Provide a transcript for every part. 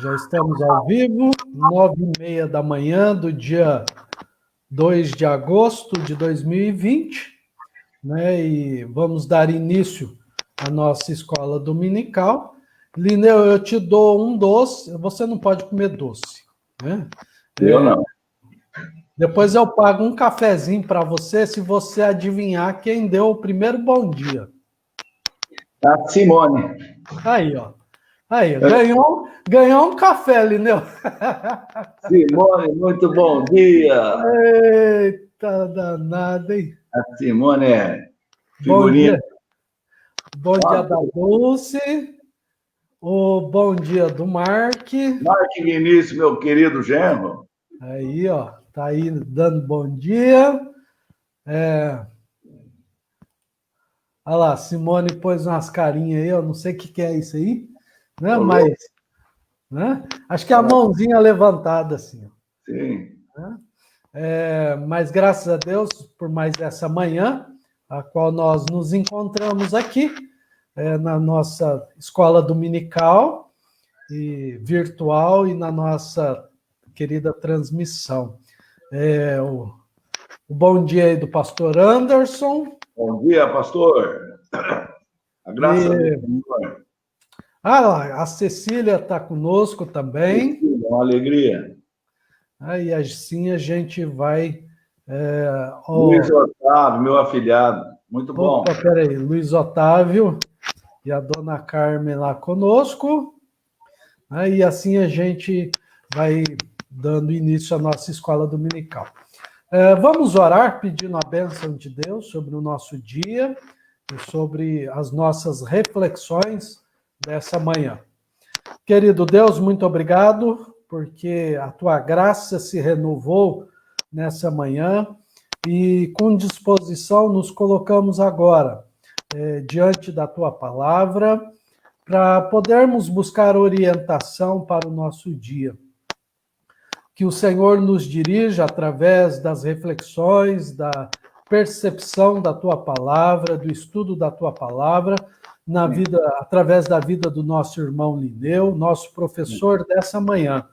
Já estamos ao vivo, 9h30 da manhã do dia 2 de agosto de 2020, né? E vamos dar início à nossa escola dominical. Lineu, eu te dou um doce, você não pode comer doce, né? Eu não. Depois eu pago um cafezinho para você se você adivinhar quem deu o primeiro bom dia. A Simone. Aí, ó. Aí, ganhou um café, Lineu. Simone, muito bom dia. Eita, danada, hein? A Simone é Bom figurinha. dia. Bom dia da Dulce. O bom dia do Mark. Mark Vinícius, meu querido genro. Aí, ó. Tá aí dando bom dia. Olha lá, Simone pôs umas carinhas aí, eu não sei o que é isso aí, né? Olá. Mas, né? Acho que é a mãozinha levantada assim, ó. Sim. Mas graças a Deus por mais essa manhã, a qual nós nos encontramos aqui, na nossa escola dominical e virtual e na nossa querida transmissão. O bom dia aí do pastor Anderson. Bom dia, pastor. A graça do Senhor. A Cecília está conosco também. Uma alegria. Aí assim a gente vai... Luiz Otávio, meu afilhado. Muito bom. Opa, peraí, Luiz Otávio e a dona Carmen lá conosco. E assim a gente vai dando início à nossa escola dominical. Vamos orar pedindo a bênção de Deus sobre o nosso dia e sobre as nossas reflexões dessa manhã. Querido Deus, muito obrigado, porque a tua graça se renovou nessa manhã e com disposição nos colocamos agora diante da tua palavra para podermos buscar orientação para o nosso dia. Que o Senhor nos dirija através das reflexões, da percepção da tua palavra, do estudo da tua palavra, através da vida do nosso irmão Lineu, nosso professor dessa manhã.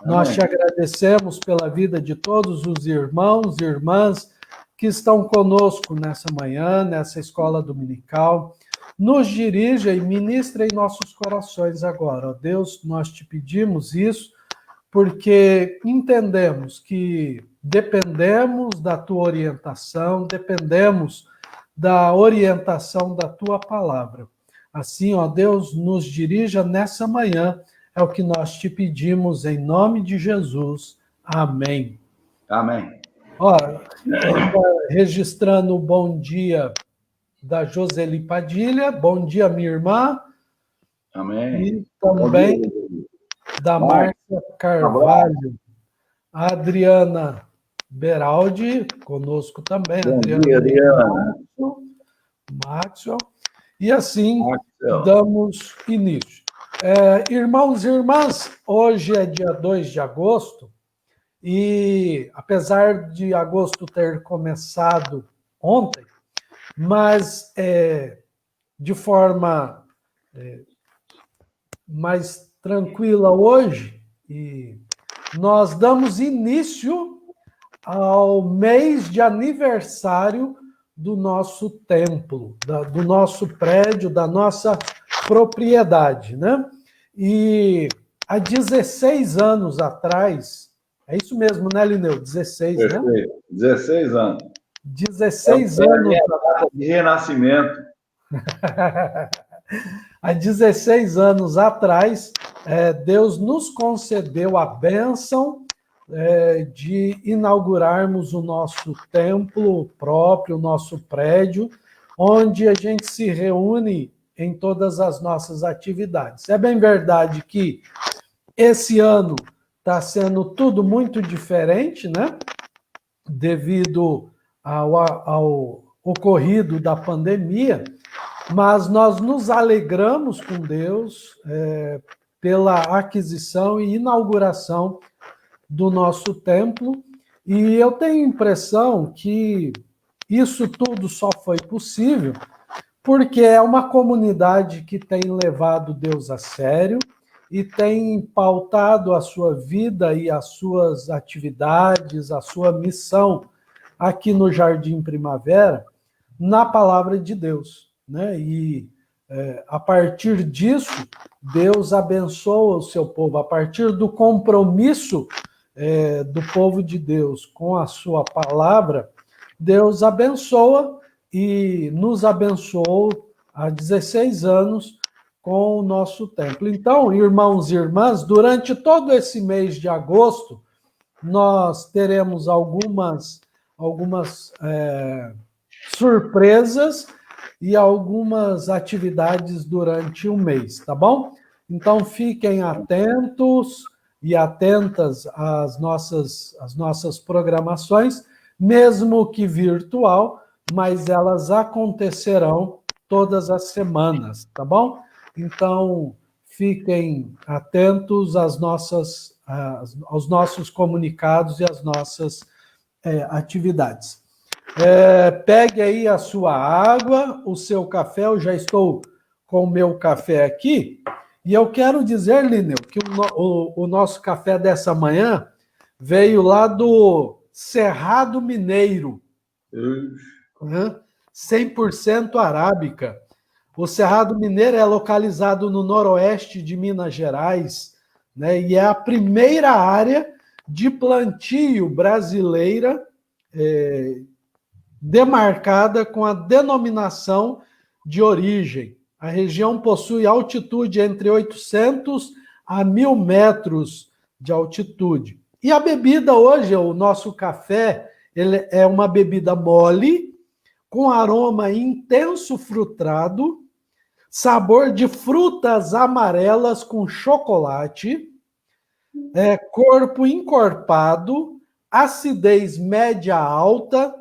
Amém. Nós te agradecemos pela vida de todos os irmãos e irmãs que estão conosco nessa manhã, nessa escola dominical. Nos dirija e ministra em nossos corações agora. Ó Deus, nós te pedimos isso porque entendemos que dependemos da tua orientação, dependemos da orientação da tua palavra. Assim, ó Deus, nos dirija nessa manhã, é o que nós te pedimos em nome de Jesus. Amém. Amém. Ó, registrando o bom dia da Joseli Padilha, bom dia, minha irmã. Amém. E também da Márcia Carvalho, a Adriana Beraldi, conosco também. Bom dia, Adriana. Maxwell. E assim damos início. Irmãos e irmãs, hoje é dia 2 de agosto, e apesar de agosto ter começado ontem, mas de forma mais tranquila hoje, e nós damos início ao mês de aniversário do nosso templo, do nosso prédio, da nossa propriedade, né? E há 16 anos atrás, é isso mesmo, né, Lineu? 16, perfeito, né? 16 anos. 16 anos. É a data de renascimento. Há 16 anos atrás, Deus nos concedeu a bênção de inaugurarmos o nosso templo próprio, o nosso prédio, onde a gente se reúne em todas as nossas atividades. É bem verdade que esse ano está sendo tudo muito diferente, né? Devido ao ocorrido da pandemia, mas nós nos alegramos com Deus pela aquisição e inauguração do nosso templo, e eu tenho a impressão que isso tudo só foi possível porque é uma comunidade que tem levado Deus a sério e tem pautado a sua vida e as suas atividades, a sua missão aqui no Jardim Primavera, na palavra de Deus, né? E a partir disso, Deus abençoa o seu povo, a partir do compromisso do povo de Deus com a sua palavra, Deus abençoa e nos abençoou há 16 anos com o nosso templo. Então, irmãos e irmãs, durante todo esse mês de agosto, nós teremos algumas surpresas e algumas atividades durante o mês, tá bom? Então, fiquem atentos e atentas às nossas programações, mesmo que virtual, mas elas acontecerão todas as semanas, tá bom? Então, fiquem atentos aos nossos comunicados e às nossas atividades. Pegue aí a sua água, o seu café, eu já estou com o meu café aqui, e eu quero dizer, Lineu, que o nosso café dessa manhã veio lá do Cerrado Mineiro, 100% arábica. O Cerrado Mineiro é localizado no noroeste de Minas Gerais, né, e é a primeira área de plantio brasileira demarcada com a denominação de origem. A região possui altitude entre 800 a 1.000 metros de altitude. E a bebida hoje, o nosso café, ele é uma bebida mole, com aroma intenso frustrado, sabor de frutas amarelas com chocolate, corpo encorpado, acidez média alta,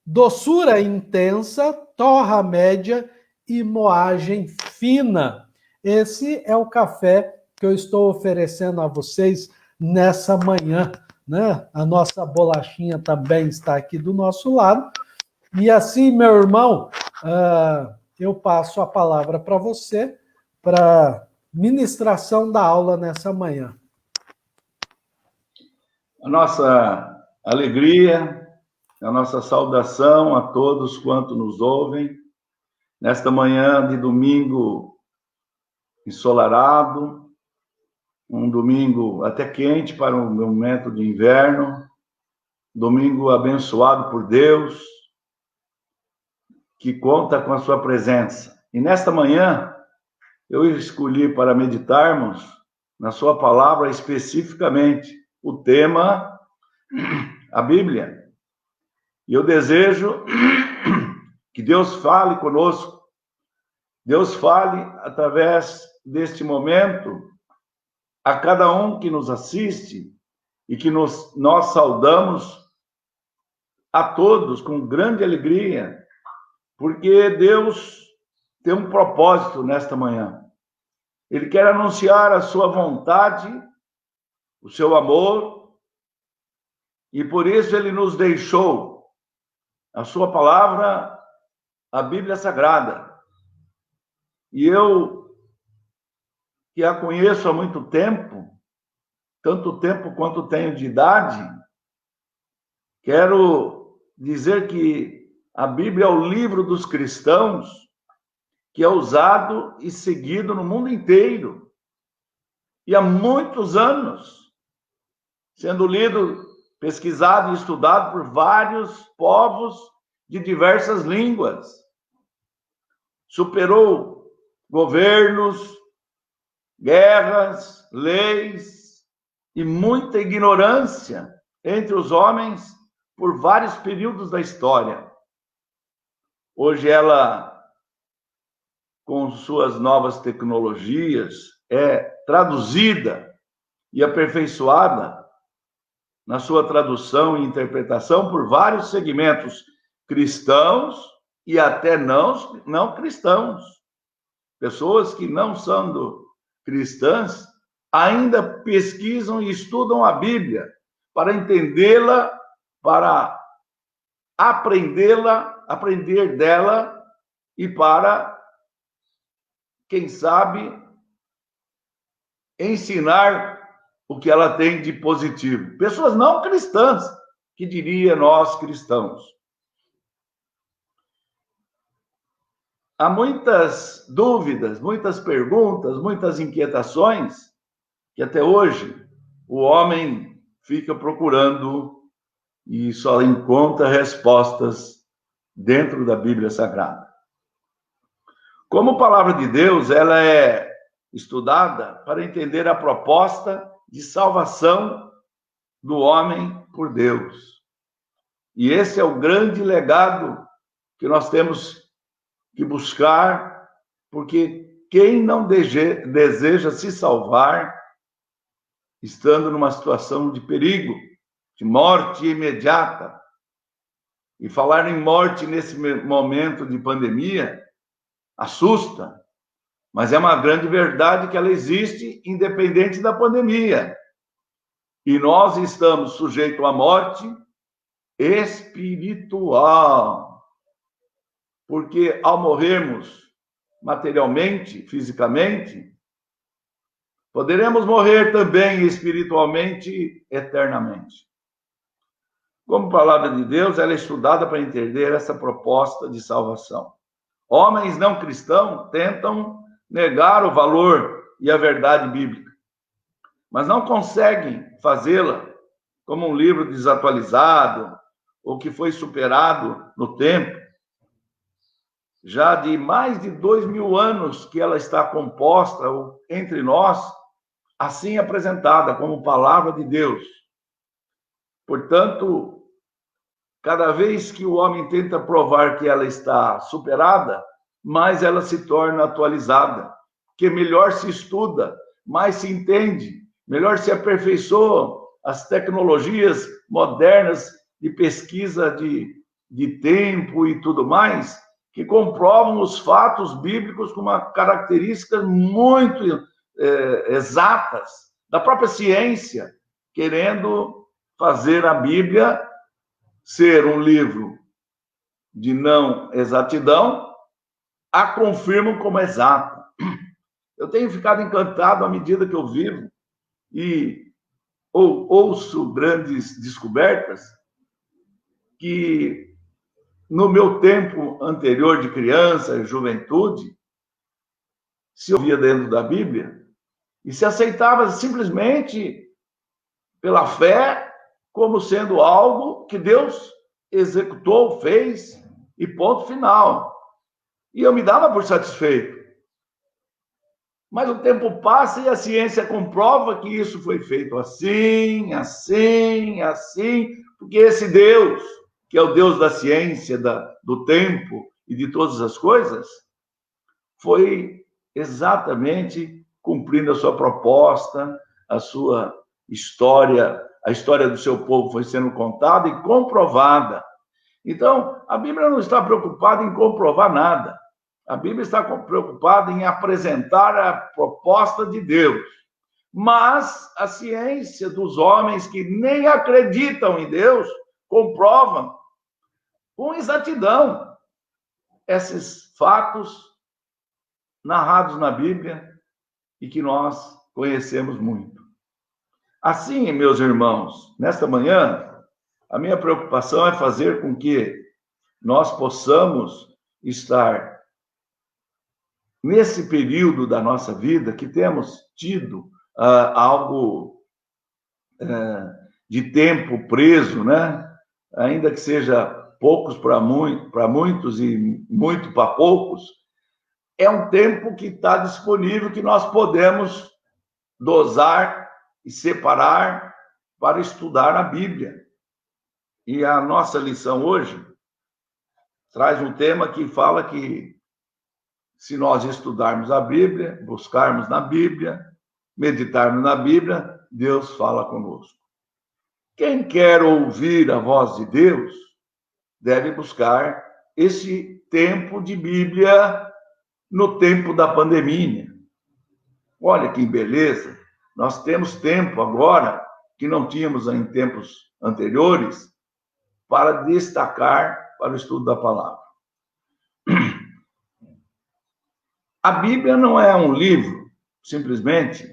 doçura intensa, torra média e moagem fina. Esse é o café que eu estou oferecendo a vocês nessa manhã, né? A nossa bolachinha também está aqui do nosso lado. E assim, meu irmão, eu passo a palavra para você para ministração da aula nessa manhã. A nossa alegria, a nossa saudação a todos quanto nos ouvem, nesta manhã de domingo ensolarado, um domingo até quente para um momento de inverno, domingo abençoado por Deus, que conta com a sua presença. E nesta manhã, eu escolhi para meditarmos na sua palavra especificamente o tema, a Bíblia. E eu desejo que Deus fale conosco, Deus fale através deste momento a cada um que nos assiste e que nós saudamos a todos com grande alegria, porque Deus tem um propósito nesta manhã. Ele quer anunciar a sua vontade, o seu amor, e por isso ele nos deixou a sua palavra, a Bíblia Sagrada. E eu, que a conheço há muito tempo, tanto tempo quanto tenho de idade, quero dizer que a Bíblia é o livro dos cristãos, que é usado e seguido no mundo inteiro. E há muitos anos, sendo lido, pesquisado e estudado por vários povos de diversas línguas. Superou governos, guerras, leis e muita ignorância entre os homens por vários períodos da história. Hoje ela, com suas novas tecnologias, é traduzida e aperfeiçoada na sua tradução e interpretação por vários segmentos cristãos e até não cristãos. Pessoas que não são cristãs ainda pesquisam e estudam a Bíblia para entendê-la, para aprendê-la, aprender dela e para, quem sabe, ensinar o que ela tem de positivo. Pessoas não cristãs, que diria nós cristãos. Há muitas dúvidas, muitas perguntas, muitas inquietações que até hoje o homem fica procurando e só encontra respostas dentro da Bíblia Sagrada. Como palavra de Deus, ela é estudada para entender a proposta de salvação do homem por Deus. E esse é o grande legado que nós temos que buscar, porque quem não deseja se salvar, estando numa situação de perigo, de morte imediata, e falar em morte nesse momento de pandemia assusta, mas é uma grande verdade que ela existe independente da pandemia. E nós estamos sujeitos à morte espiritual. Porque ao morrermos materialmente, fisicamente, poderemos morrer também espiritualmente, eternamente. Como palavra de Deus, ela é estudada para entender essa proposta de salvação. Homens não cristãos tentam negar o valor e a verdade bíblica, mas não conseguem fazê-la como um livro desatualizado ou que foi superado no tempo. Já de mais de 2000 anos que ela está composta entre nós, assim apresentada como palavra de Deus. Portanto, cada vez que o homem tenta provar que ela está superada, mais ela se torna atualizada, porque melhor se estuda, mais se entende, melhor se aperfeiçoam as tecnologias modernas de pesquisa de tempo e tudo mais, que comprovam os fatos bíblicos com uma característica muito exatas da própria ciência, querendo fazer a Bíblia ser um livro de não exatidão, a confirmam como exata. Eu tenho ficado encantado à medida que eu vivo e ouço grandes descobertas que no meu tempo anterior de criança e juventude, se ouvia dentro da Bíblia e se aceitava simplesmente pela fé como sendo algo que Deus executou, fez e ponto final. E eu me dava por satisfeito. Mas o tempo passa e a ciência comprova que isso foi feito assim, assim, assim, porque esse Deus, que é o Deus da ciência, do tempo e de todas as coisas, foi exatamente cumprindo a sua proposta, a sua história, a história do seu povo foi sendo contada e comprovada. Então, a Bíblia não está preocupada em comprovar nada. A Bíblia está preocupada em apresentar a proposta de Deus. Mas a ciência dos homens que nem acreditam em Deus comprovam com exatidão esses fatos narrados na Bíblia e que nós conhecemos muito. Assim, meus irmãos, nesta manhã, a minha preocupação é fazer com que nós possamos estar nesse período da nossa vida que temos tido algo de tempo preso, né? Ainda que seja poucos para muitos e muito para poucos, é um tempo que está disponível, que nós podemos dosar e separar para estudar a Bíblia. E a nossa lição hoje traz um tema que fala que se nós estudarmos a Bíblia, buscarmos na Bíblia, meditarmos na Bíblia, Deus fala conosco. Quem quer ouvir a voz de Deus deve buscar esse tempo de Bíblia no tempo da pandemia. Olha que beleza! Nós temos tempo agora, que não tínhamos em tempos anteriores, para destacar para o estudo da palavra. A Bíblia não é um livro, simplesmente,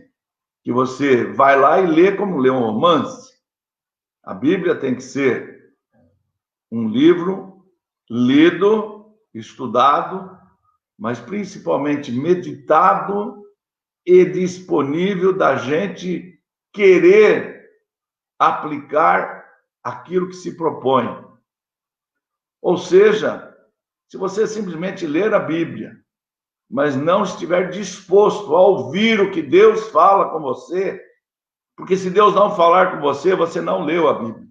que você vai lá e lê como lê um romance. A Bíblia tem que ser um livro lido, estudado, mas principalmente meditado e disponível da gente querer aplicar aquilo que se propõe. Ou seja, se você simplesmente ler a Bíblia, mas não estiver disposto a ouvir o que Deus fala com você, porque se Deus não falar com você, você não leu a Bíblia.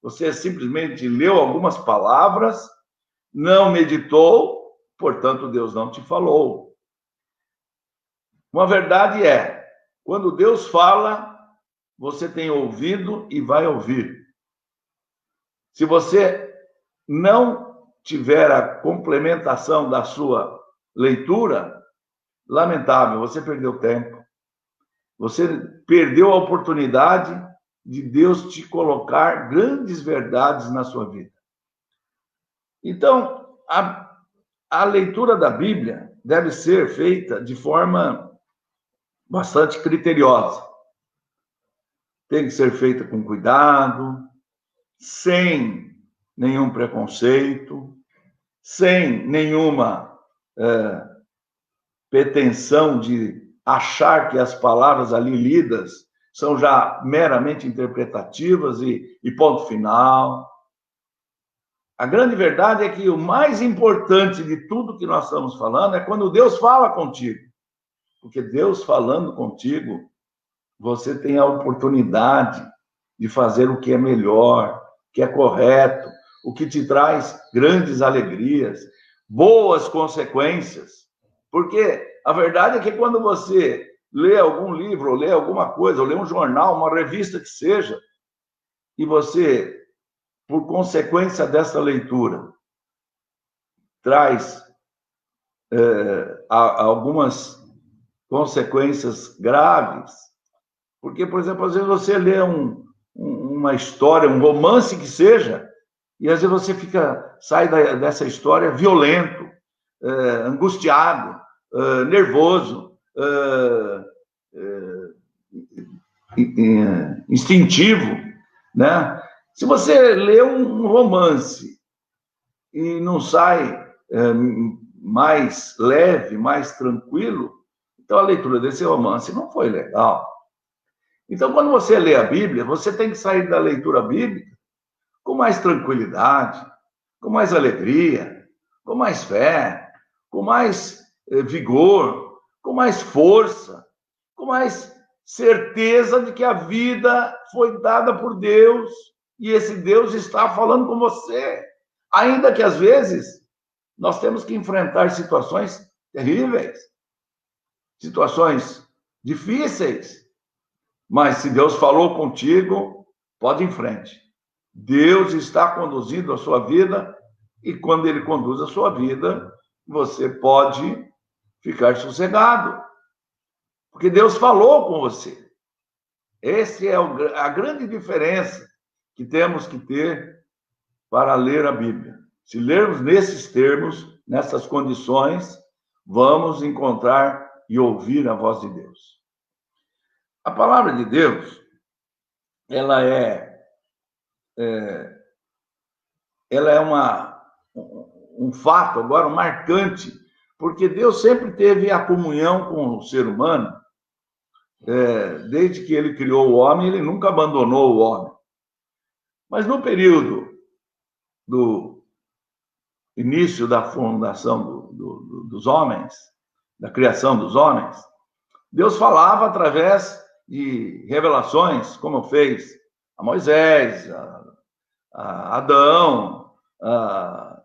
Você simplesmente leu algumas palavras, não meditou, portanto, Deus não te falou. Uma verdade é, quando Deus fala, você tem ouvido e vai ouvir. Se você não tiver a complementação da sua leitura, lamentável, você perdeu tempo. Você perdeu a oportunidade de Deus te colocar grandes verdades na sua vida. Então, a leitura da Bíblia deve ser feita de forma bastante criteriosa. Tem que ser feita com cuidado, sem nenhum preconceito, sem nenhuma pretensão de achar que as palavras ali lidas são já meramente interpretativas e ponto final. A grande verdade é que o mais importante de tudo que nós estamos falando é quando Deus fala contigo. Porque Deus falando contigo, você tem a oportunidade de fazer o que é melhor, o que é correto, o que te traz grandes alegrias, boas consequências. Porque a verdade é que quando você lê algum livro, ou lê alguma coisa, ou lê um jornal, uma revista que seja, e você, por consequência dessa leitura, traz algumas consequências graves, porque, por exemplo, às vezes você lê uma história, um romance que seja, e às vezes você sai dessa história violento, angustiado, nervoso, instintivo, né? Se você lê um romance e não sai mais leve, mais tranquilo, então a leitura desse romance não foi legal. Então, quando você lê a Bíblia, você tem que sair da leitura bíblica com mais tranquilidade, com mais alegria, com mais fé, com mais vigor, com mais força, com mais certeza de que a vida foi dada por Deus e esse Deus está falando com você. Ainda que, às vezes, nós temos que enfrentar situações terríveis, situações difíceis, mas se Deus falou contigo, pode ir em frente. Deus está conduzindo a sua vida e quando Ele conduz a sua vida, você pode ficar sossegado, porque Deus falou com você. Essa é a grande diferença que temos que ter para ler a Bíblia. Se lermos nesses termos, nessas condições, vamos encontrar e ouvir a voz de Deus. A palavra de Deus, ela é um fato agora marcante, porque Deus sempre teve a comunhão com o ser humano, desde que ele criou o homem, ele nunca abandonou o homem. Mas no período do início da fundação dos homens, da criação dos homens, Deus falava através de revelações, como fez a Moisés, a Adão, a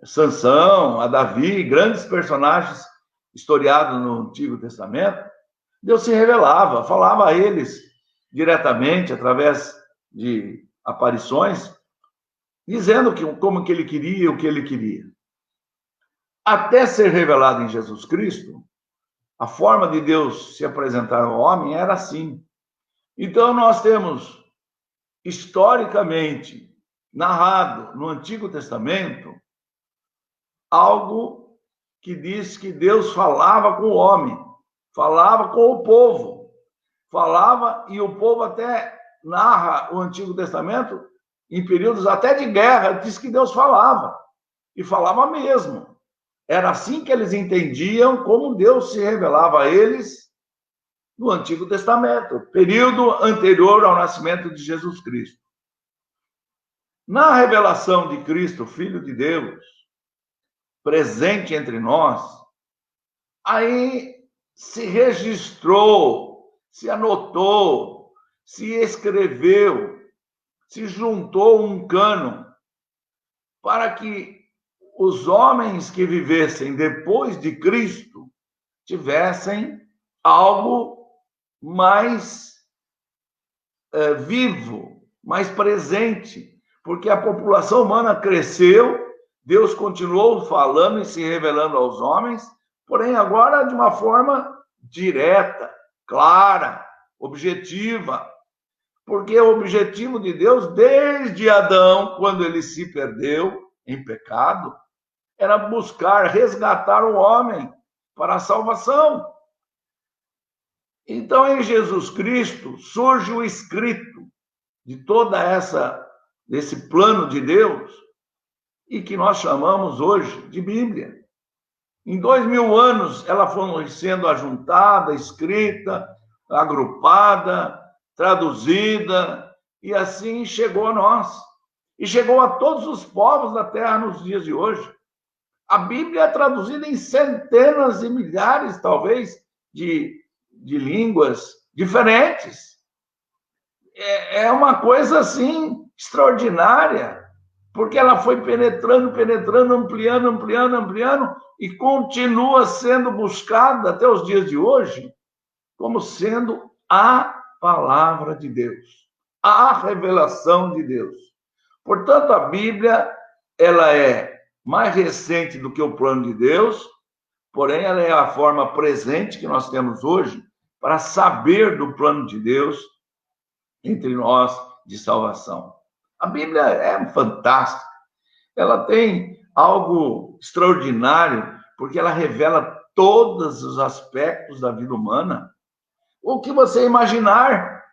Sansão, a Davi, grandes personagens historiados no Antigo Testamento. Deus se revelava, falava a eles diretamente, através de aparições, dizendo como que ele queria, o que ele queria. Até ser revelado em Jesus Cristo, a forma de Deus se apresentar ao homem era assim. Então, nós temos, historicamente, narrado no Antigo Testamento, algo que diz que Deus falava com o homem, falava com o povo. falava, e o povo até narra o Antigo Testamento em períodos até de guerra, diz que Deus falava, e falava mesmo. Era assim que eles entendiam como Deus se revelava a eles no Antigo Testamento, período anterior ao nascimento de Jesus Cristo. Na revelação de Cristo, Filho de Deus, presente entre nós, aí se registrou, se anotou, se escreveu, se juntou um cânon para que os homens que vivessem depois de Cristo tivessem algo mais vivo, mais presente, porque a população humana cresceu, Deus continuou falando e se revelando aos homens, porém agora de uma forma direta, clara, objetiva, porque o objetivo de Deus, desde Adão, quando ele se perdeu em pecado, era buscar resgatar o homem para a salvação. Então, em Jesus Cristo, surge o escrito de desse plano de Deus, e que nós chamamos hoje de Bíblia. Em 2000 anos, ela foi sendo ajuntada, escrita, agrupada, traduzida, e assim chegou a nós. E chegou a todos os povos da terra nos dias de hoje. A Bíblia é traduzida em centenas e milhares, talvez, de línguas diferentes. É uma coisa, assim, extraordinária, porque ela foi penetrando, ampliando, e continua sendo buscada até os dias de hoje como sendo a palavra de Deus, a revelação de Deus. Portanto, a Bíblia, ela é mais recente do que o plano de Deus, porém ela é a forma presente que nós temos hoje para saber do plano de Deus entre nós de salvação. A Bíblia é fantástica. Ela tem algo extraordinário, porque ela revela todos os aspectos da vida humana. O que você imaginar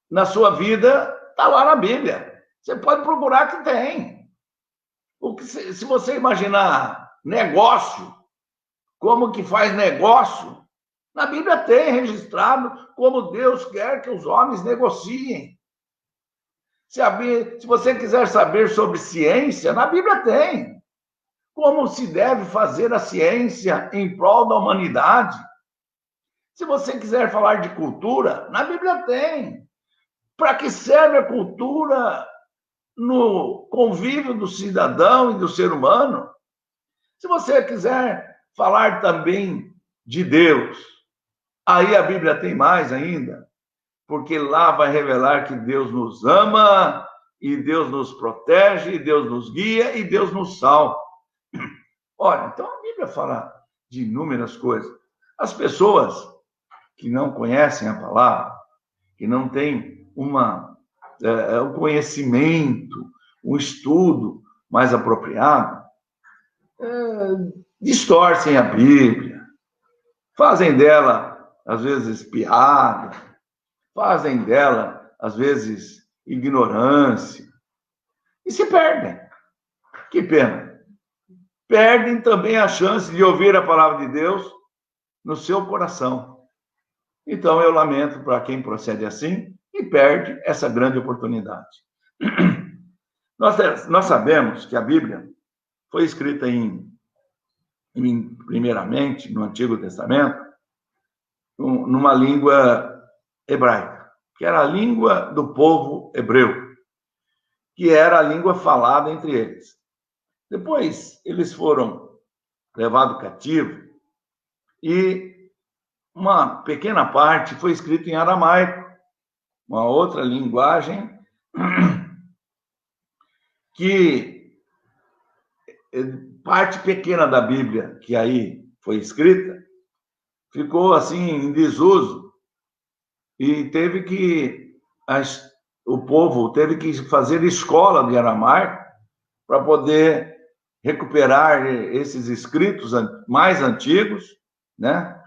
na sua vida está lá na Bíblia. Você pode procurar que tem. Se você imaginar negócio, como que faz negócio, na Bíblia tem registrado como Deus quer que os homens negociem. Se você quiser saber sobre ciência, na Bíblia tem. Como se deve fazer a ciência em prol da humanidade. Se você quiser falar de cultura, na Bíblia tem. Para que serve a cultura no convívio do cidadão e do ser humano? Se você quiser falar também de Deus, aí a Bíblia tem mais ainda, porque lá vai revelar que Deus nos ama, e Deus nos protege, e Deus nos guia, e Deus nos salva. Olha, então a Bíblia fala de inúmeras coisas. As pessoas que não conhecem a palavra, que não têm um conhecimento, um estudo mais apropriado, distorcem a Bíblia, fazem dela, às vezes, piada, fazem dela, às vezes, ignorância, e se perdem. Que pena. Perdem também a chance de ouvir a palavra de Deus no seu coração. Então, eu lamento para quem procede assim e perde essa grande oportunidade. Nós sabemos que a Bíblia foi escrita primeiramente, no Antigo Testamento, numa língua hebraica, que era a língua do povo hebreu, que era a língua falada entre eles. Depois, eles foram levados cativo e uma pequena parte foi escrita em aramaico, uma outra linguagem que parte pequena da Bíblia que aí foi escrita ficou assim em desuso e o povo teve que fazer escola de aramaico para poder recuperar esses escritos mais antigos, né?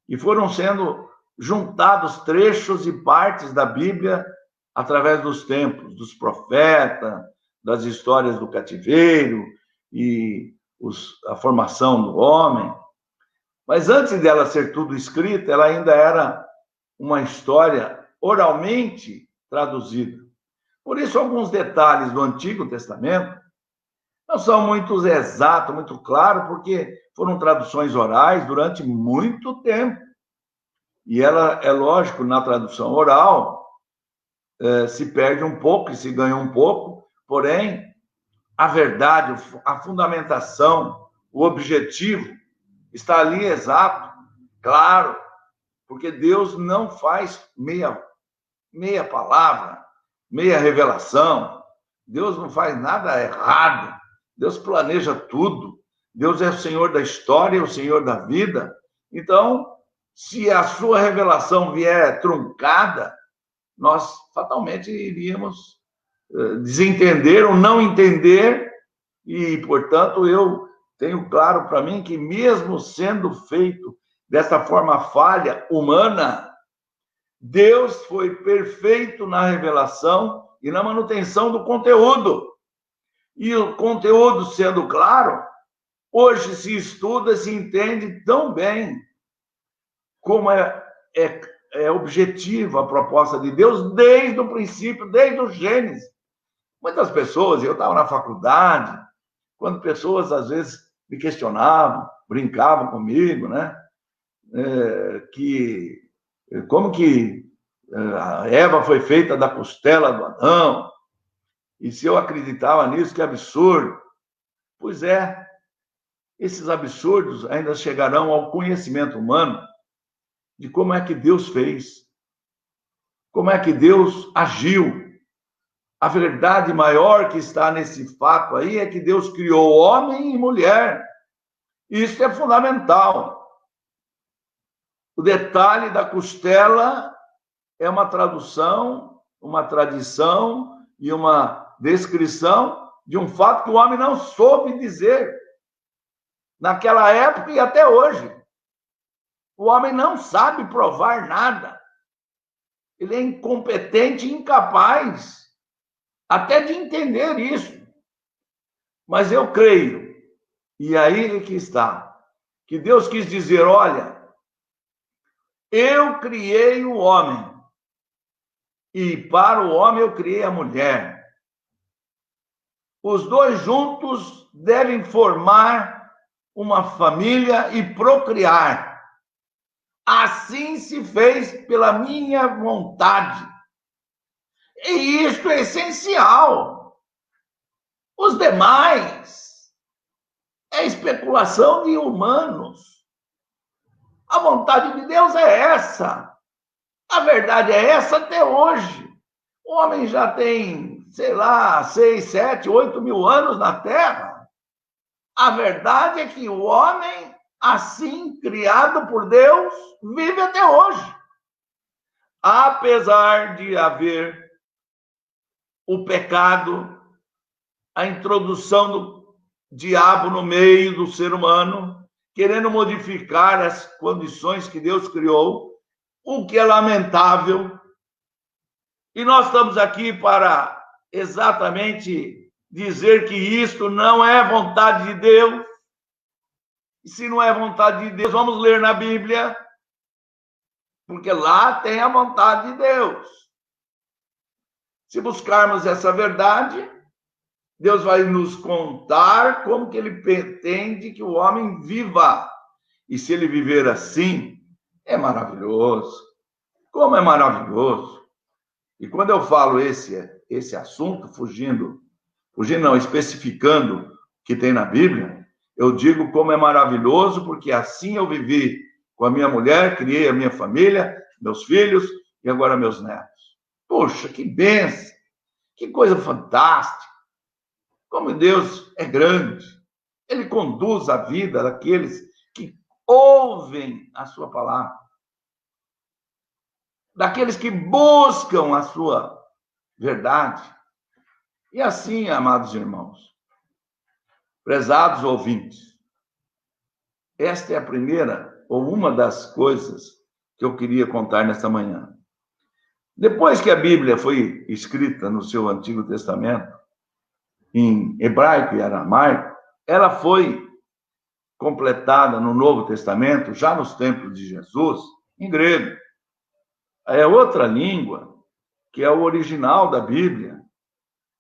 E foram sendo juntados trechos e partes da Bíblia através dos tempos, dos profetas, das histórias do cativeiro e a formação do homem. Mas antes dela ser tudo escrita, ela ainda era uma história oralmente traduzida. Por isso, alguns detalhes do Antigo Testamento não são muito exatos, muito claros, porque foram traduções orais durante muito tempo. E ela, é lógico, na tradução oral, se perde um pouco e se ganha um pouco, porém, a verdade, a fundamentação, o objetivo está ali exato, claro, porque Deus não faz meia palavra, meia revelação. Deus não faz nada errado. Deus planeja tudo. Deus é o Senhor da história, o Senhor da vida. Então, se a sua revelação vier truncada, nós fatalmente iríamos desentender ou não entender, e, portanto, eu tenho claro para mim que, mesmo sendo feito dessa forma falha, humana, Deus foi perfeito na revelação e na manutenção do conteúdo. E o conteúdo sendo claro, hoje se estuda, se entende tão bem como é objetiva a proposta de Deus desde o princípio, desde o Gênesis. Muitas pessoas, eu estava na faculdade, quando pessoas às vezes me questionavam, brincavam comigo, né? Como que a Eva foi feita da costela do Adão? E se eu acreditava nisso, que absurdo. Pois é, esses absurdos ainda chegarão ao conhecimento humano de como é que Deus fez, como é que Deus agiu. A verdade maior que está nesse fato aí é que Deus criou homem e mulher. Isso é fundamental. O detalhe da costela é uma tradução, uma tradição e uma descrição de um fato que o homem não soube dizer naquela época e até hoje. O homem não sabe provar nada. Ele é incompetente e incapaz até de entender isso. Mas eu creio, e aí que está, que Deus quis dizer, olha, eu criei o homem, e para o homem eu criei a mulher. Os dois juntos devem formar uma família e procriar. Assim se fez pela minha vontade. E isto é essencial. Os demais é especulação de humanos. A vontade de Deus é essa. A verdade é essa até hoje. O homem já tem, sei lá, 6, 7, 8 mil anos na Terra. A verdade é que o homem, assim criado por Deus, vive até hoje. Apesar de haver o pecado, a introdução do diabo no meio do ser humano, querendo modificar as condições que Deus criou, o que é lamentável. E nós estamos aqui para exatamente dizer que isto não é vontade de Deus. E se não é vontade de Deus, vamos ler na Bíblia, porque lá tem a vontade de Deus. Se buscarmos essa verdade, Deus vai nos contar como que ele pretende que o homem viva. E se ele viver assim, é maravilhoso. Como é maravilhoso. E quando eu falo esse assunto, especificando o que tem na Bíblia, eu digo como é maravilhoso, porque assim eu vivi com a minha mulher, criei a minha família, meus filhos e agora meus netos. Poxa, que bênção! Que coisa fantástica! Como Deus é grande! Ele conduz a vida daqueles que ouvem a sua palavra, daqueles que buscam a sua verdade. E assim, amados irmãos, prezados ouvintes, esta é a primeira ou uma das coisas que eu queria contar nesta manhã. Depois que a Bíblia foi escrita no seu Antigo Testamento, em hebraico e aramaico, ela foi completada no Novo Testamento, já nos tempos de Jesus, em grego. É outra língua, que é o original da Bíblia,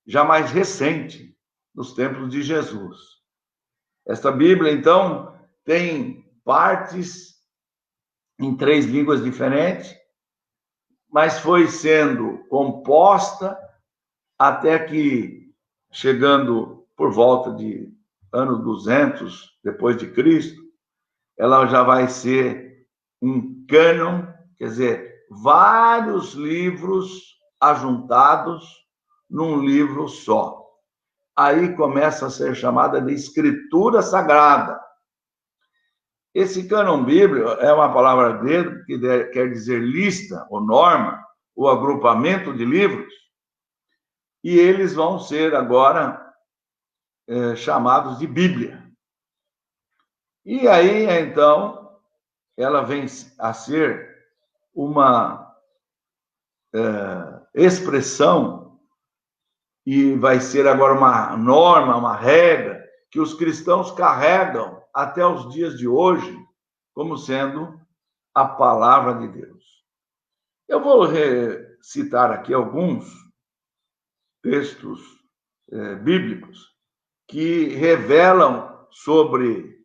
já mais recente, nos tempos de Jesus. Esta Bíblia, então, tem partes em 3 línguas diferentes, mas foi sendo composta até que, chegando por volta de ano 200 depois de Cristo, ela já vai ser um cânon, quer dizer, vários livros ajuntados num livro só. Aí começa a ser chamada de Escritura Sagrada. Esse cânon bíblico é uma palavra grega que quer dizer lista ou norma, ou agrupamento de livros, e eles vão ser agora chamados de Bíblia. E aí, então, ela vem a ser uma expressão e vai ser agora uma norma, uma regra que os cristãos carregam até os dias de hoje como sendo a palavra de Deus. Eu vou citar aqui alguns textos bíblicos que revelam sobre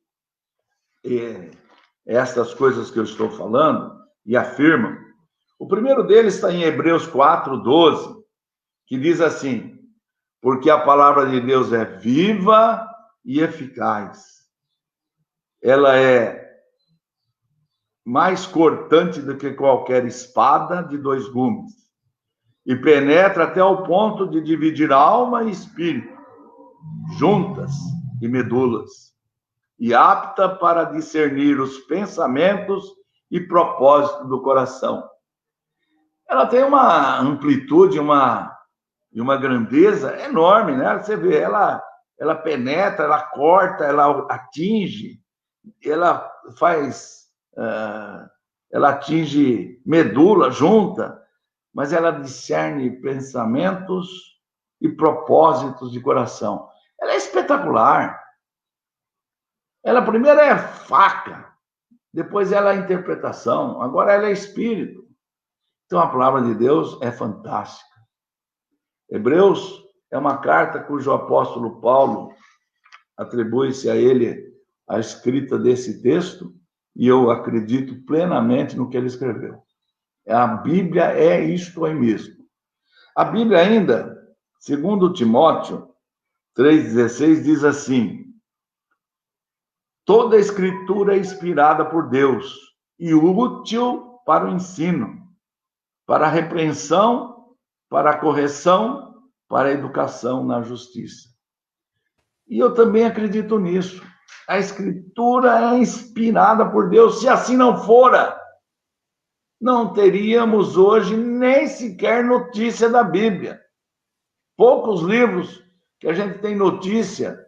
estas coisas que eu estou falando e afirmam. O primeiro deles está em Hebreus 4:12, que diz assim: porque a palavra de Deus é viva e eficaz. Ela é mais cortante do que qualquer espada de 2 gumes e penetra até o ponto de dividir alma e espírito, juntas e medulas, e apta para discernir os pensamentos e propósitos do coração. Ela tem uma amplitude, uma grandeza enorme, né? Você vê, ela penetra, ela corta, ela atinge, ela faz, ela atinge medula, junta, mas ela discerne pensamentos e propósitos de coração. Ela é espetacular. Ela primeiro é faca, depois ela é interpretação, agora ela é espírito. Então a palavra de Deus é fantástica. Hebreus é uma carta cujo apóstolo Paulo atribui-se a ele a escrita desse texto, e eu acredito plenamente no que ele escreveu. A Bíblia é isto aí mesmo. A Bíblia ainda, segundo Timóteo 3,16, diz assim: toda a escritura é inspirada por Deus e útil para o ensino, para a repreensão, para a correção, para a educação na justiça. E eu também acredito nisso. A escritura é inspirada por Deus. Se assim não fora, não teríamos hoje nem sequer notícia da Bíblia. Poucos livros que a gente tem notícia,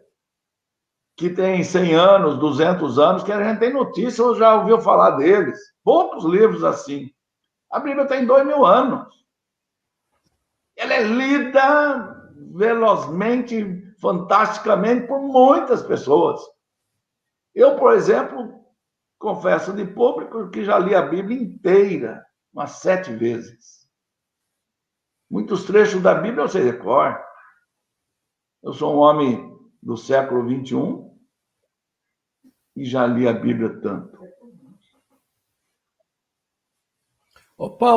que tem 100 anos, 200 anos, que a gente tem notícia ou já ouviu falar deles. Poucos livros assim. A Bíblia tem 2000 anos. Ela é lida velozmente, fantasticamente por muitas pessoas. Eu, por exemplo, confesso de público que já li a Bíblia inteira, umas 7 vezes. Muitos trechos da Bíblia eu sei de cor. Eu sou um homem do século 21 e já li a Bíblia tanto. Opa.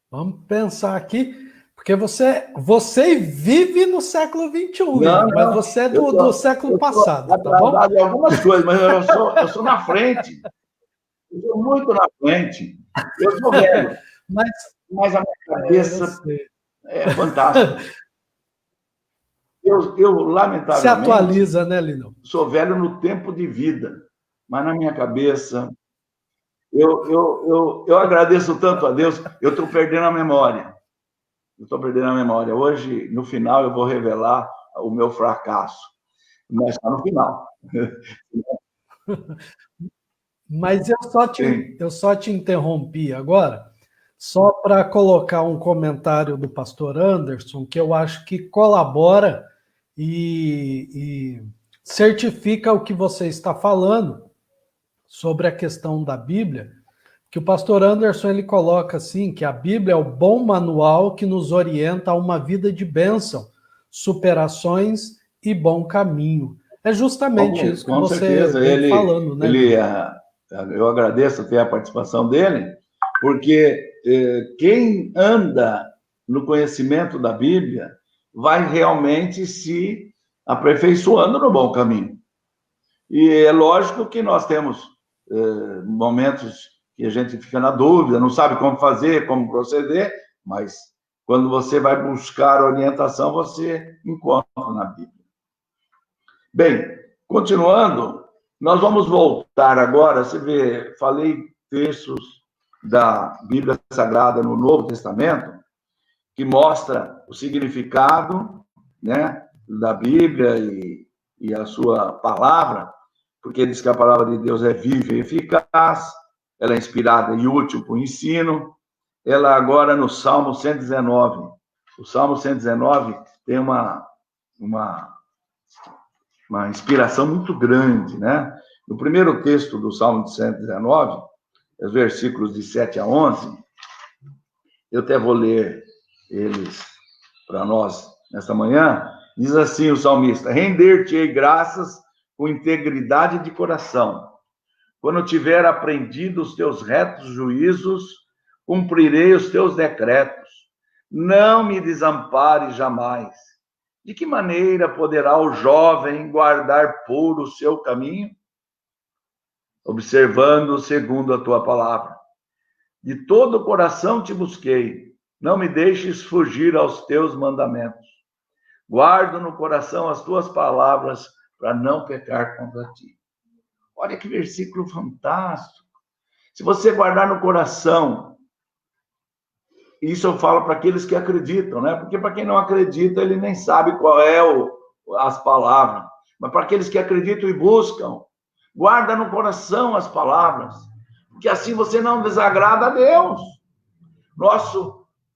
Vamos pensar aqui, porque você vive no século XXI, Não, mas você é do século passado, tá bom? Em algumas coisas, mas eu sou na frente. Eu sou muito na frente. Eu sou velho. Mas a minha cabeça é fantástica. Eu, lamentavelmente... Se atualiza, né, Lino? Sou velho no tempo de vida, mas na minha cabeça... Eu agradeço tanto a Deus, eu estou perdendo a memória. Hoje, no final, eu vou revelar o meu fracasso. Mas está no final. Mas eu só te interrompi agora, só para colocar um comentário do pastor Anderson, que eu acho que colabora e certifica o que você está falando sobre a questão da Bíblia, que o pastor Anderson ele coloca assim, que a Bíblia é o bom manual que nos orienta a uma vida de bênção, superações e bom caminho. É justamente isso que você certeza. vem falando, né? Eu agradeço ter a participação dele, porque quem anda no conhecimento da Bíblia vai realmente se aperfeiçoando no bom caminho. E é lógico que nós temos momentos que a gente fica na dúvida, não sabe como fazer, como proceder, mas quando você vai buscar orientação, você encontra na Bíblia. Bem, continuando, nós vamos voltar agora, você vê, falei textos da Bíblia Sagrada no Novo Testamento, que mostra o significado, né, da Bíblia e a sua palavra, porque diz que a palavra de Deus é viva e eficaz, ela é inspirada e útil para o ensino. Ela agora no Salmo 119. O Salmo 119 tem uma inspiração muito grande, né? No primeiro texto do Salmo 119, os versículos de 7 a 11, eu até vou ler eles para nós nesta manhã. Diz assim o salmista: render-te-ei graças com integridade de coração. Quando tiver aprendido os teus retos juízos, cumprirei os teus decretos. Não me desampare jamais. De que maneira poderá o jovem guardar puro o seu caminho? Observando segundo a tua palavra. De todo o coração te busquei. Não me deixes fugir aos teus mandamentos. Guardo no coração as tuas palavras para não pecar contra ti. Olha que versículo fantástico. Se você guardar no coração, isso eu falo para aqueles que acreditam, né? Porque para quem não acredita, ele nem sabe qual é as palavras. Mas para aqueles que acreditam e buscam, guarda no coração as palavras, porque assim você não desagrada a Deus. Nós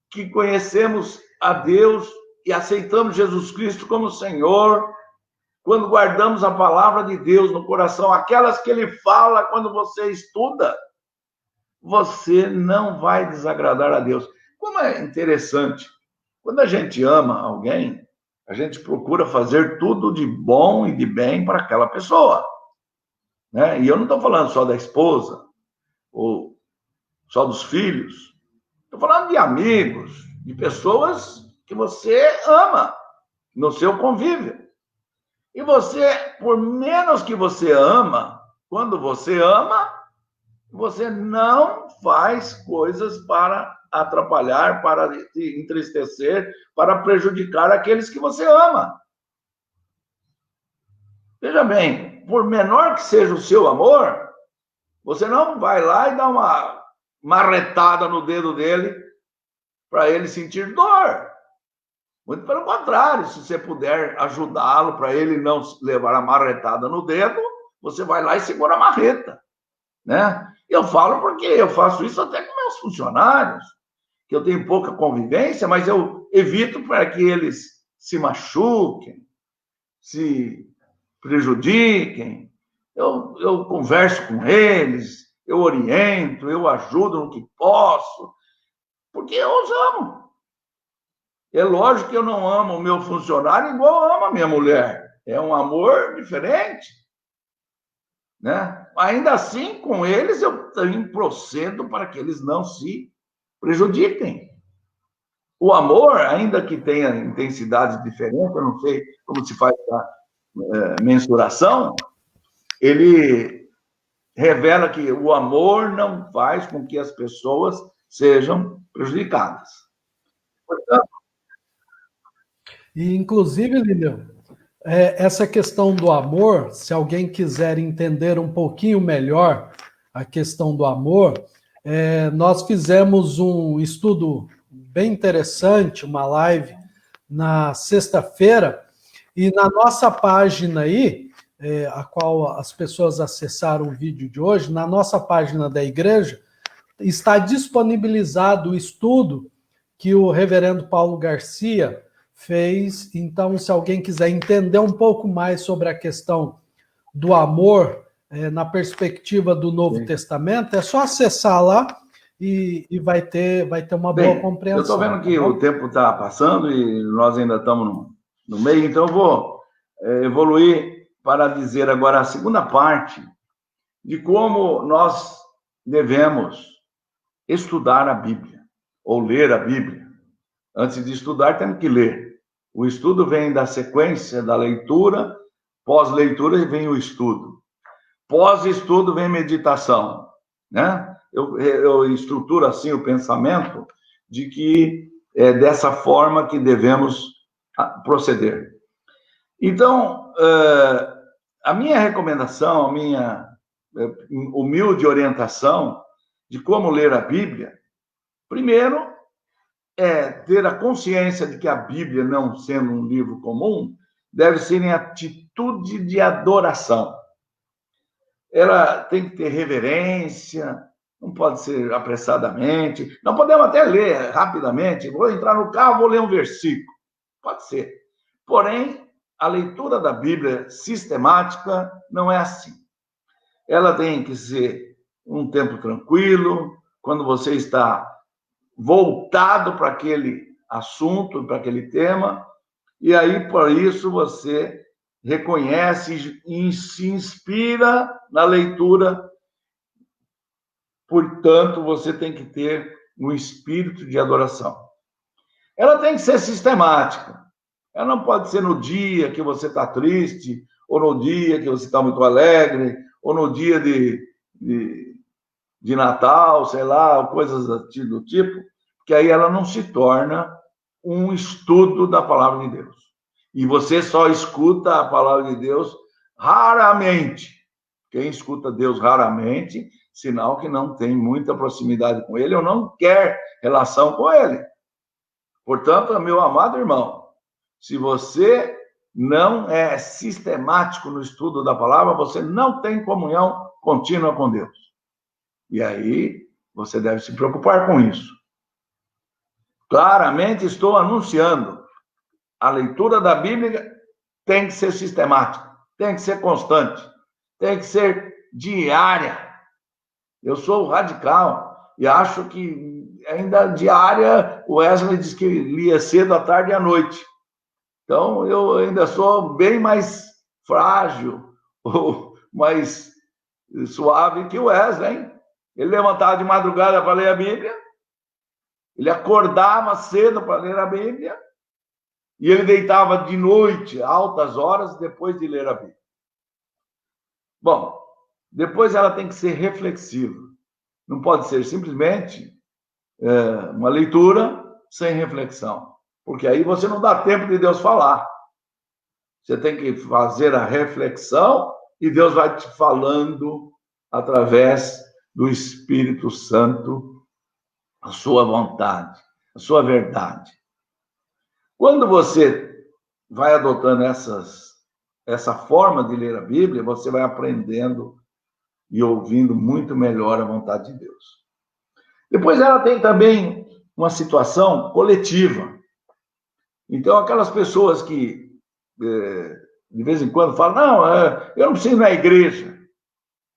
que conhecemos a Deus e aceitamos Jesus Cristo como Senhor, quando guardamos a palavra de Deus no coração, aquelas que ele fala quando você estuda, você não vai desagradar a Deus. Como é interessante, quando a gente ama alguém, a gente procura fazer tudo de bom e de bem para aquela pessoa, né? E eu não estou falando só da esposa, ou só dos filhos, estou falando de amigos, de pessoas que você ama no seu convívio. E você, por menos que você ama, quando você ama, você não faz coisas para atrapalhar, para te entristecer, para prejudicar aqueles que você ama. Veja bem, por menor que seja o seu amor, você não vai lá e dá uma marretada no dedo dele para ele sentir dor. Muito pelo contrário, se você puder ajudá-lo para ele não levar a marretada no dedo, você vai lá e segura a marreta, né? Eu falo porque eu faço isso até com meus funcionários, que eu tenho pouca convivência, mas eu evito para que eles se machuquem, se prejudiquem. Eu converso com eles, eu oriento, eu ajudo no que posso, porque eu os amo. É lógico que eu não amo o meu funcionário igual eu amo a minha mulher. É um amor diferente, né? Ainda assim, com eles, eu também procedo para que eles não se prejudiquem. O amor, ainda que tenha intensidades diferentes, eu não sei como se faz a mensuração, ele revela que o amor não faz com que as pessoas sejam prejudicadas. Portanto, E, inclusive, Lilian, essa questão do amor, se alguém quiser entender um pouquinho melhor a questão do amor, nós fizemos um estudo bem interessante, uma live na sexta-feira, e na nossa página aí, a qual as pessoas acessaram o vídeo de hoje, na nossa página da igreja, está disponibilizado o estudo que o reverendo Paulo Garcia fez. Então, se alguém quiser entender um pouco mais sobre a questão do amor na perspectiva do Novo Testamento, é só acessar lá e vai ter uma boa compreensão. Eu estou vendo que o tempo está passando e nós ainda estamos no meio, então eu vou evoluir para dizer agora a segunda parte de como nós devemos estudar a Bíblia, ou ler a Bíblia. Antes de estudar, temos que ler. O estudo vem da sequência da leitura, pós-leitura vem o estudo. Pós-estudo vem meditação, né? Eu estruturo assim o pensamento de que é dessa forma que devemos proceder. Então, a minha recomendação, a minha humilde orientação de como ler a Bíblia, primeiro, é ter a consciência de que a Bíblia, não sendo um livro comum, deve ser em atitude de adoração. Ela tem que ter reverência, não pode ser apressadamente, não podemos até ler rapidamente, vou entrar no carro, vou ler um versículo, pode ser. Porém, a leitura da Bíblia sistemática não é assim. Ela tem que ser um tempo tranquilo, quando você está voltado para aquele assunto, para aquele tema, e aí, por isso, você reconhece e se inspira na leitura. Portanto, você tem que ter um espírito de adoração. Ela tem que ser sistemática. Ela não pode ser no dia que você está triste, ou no dia que você está muito alegre, ou no dia de Natal, sei lá, coisas do tipo, que aí ela não se torna um estudo da palavra de Deus. E você só escuta a palavra de Deus raramente. Quem escuta Deus raramente, sinal que não tem muita proximidade com Ele ou não quer relação com Ele. Portanto, meu amado irmão, se você não é sistemático no estudo da palavra, você não tem comunhão contínua com Deus. E aí, você deve se preocupar com isso. Claramente estou anunciando, a leitura da Bíblia tem que ser sistemática, tem que ser constante, tem que ser diária. Eu sou radical e acho que ainda diária, o Wesley diz que lia cedo, à tarde e à noite. Então, eu ainda sou bem mais frágil, ou mais suave que o Wesley, hein? Ele levantava de madrugada para ler a Bíblia, ele acordava cedo para ler a Bíblia, e ele deitava de noite, altas horas, depois de ler a Bíblia. Bom, depois ela tem que ser reflexiva. Não pode ser simplesmente uma leitura sem reflexão. Porque aí você não dá tempo de Deus falar. Você tem que fazer a reflexão e Deus vai te falando através do Espírito Santo a sua vontade, a sua verdade. Quando você vai adotando essa forma de ler a Bíblia, você vai aprendendo e ouvindo muito melhor a vontade de Deus. Depois ela tem também uma situação coletiva. Então, aquelas pessoas que de vez em quando falam, não, eu não preciso ir na igreja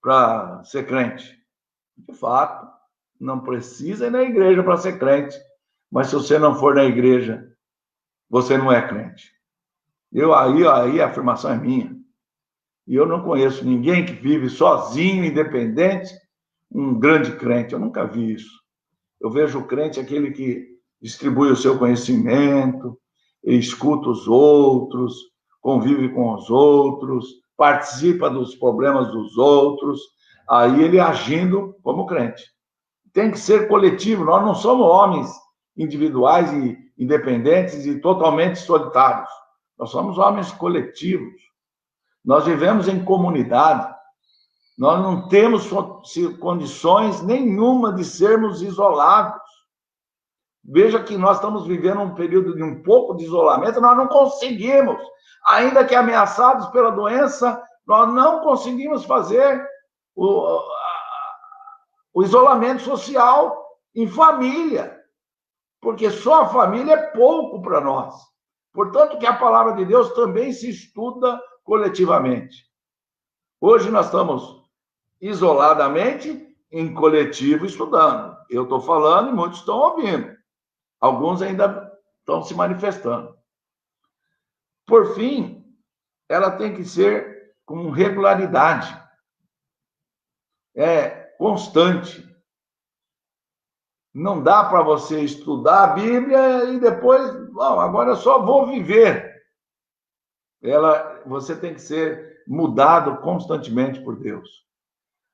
para ser crente. De fato, não precisa ir na igreja para ser crente. Mas se você não for na igreja, você não é crente. Aí a afirmação é minha. E eu não conheço ninguém que vive sozinho, independente, um grande crente. Eu nunca vi isso. Eu vejo o crente aquele que distribui o seu conhecimento, escuta os outros, convive com os outros, participa dos problemas dos outros, aí ele agindo como crente. Tem que ser coletivo, nós não somos homens individuais e independentes e totalmente solitários. Nós somos homens coletivos. Nós vivemos em comunidade. Nós não temos condições nenhuma de sermos isolados. Veja que nós estamos vivendo um período de um pouco de isolamento, nós não conseguimos, ainda que ameaçados pela doença, Nós não conseguimos fazer o isolamento social em família, porque só a família é pouco para nós. Portanto, que a palavra de Deus também se estuda coletivamente. Hoje nós estamos isoladamente em coletivo estudando. Eu estou falando e muitos estão ouvindo. Alguns ainda estão se manifestando. Por fim, ela tem que ser com regularidade. Constante. Não dá para você estudar a Bíblia e depois, agora eu só vou viver. Você tem que ser mudado constantemente por Deus.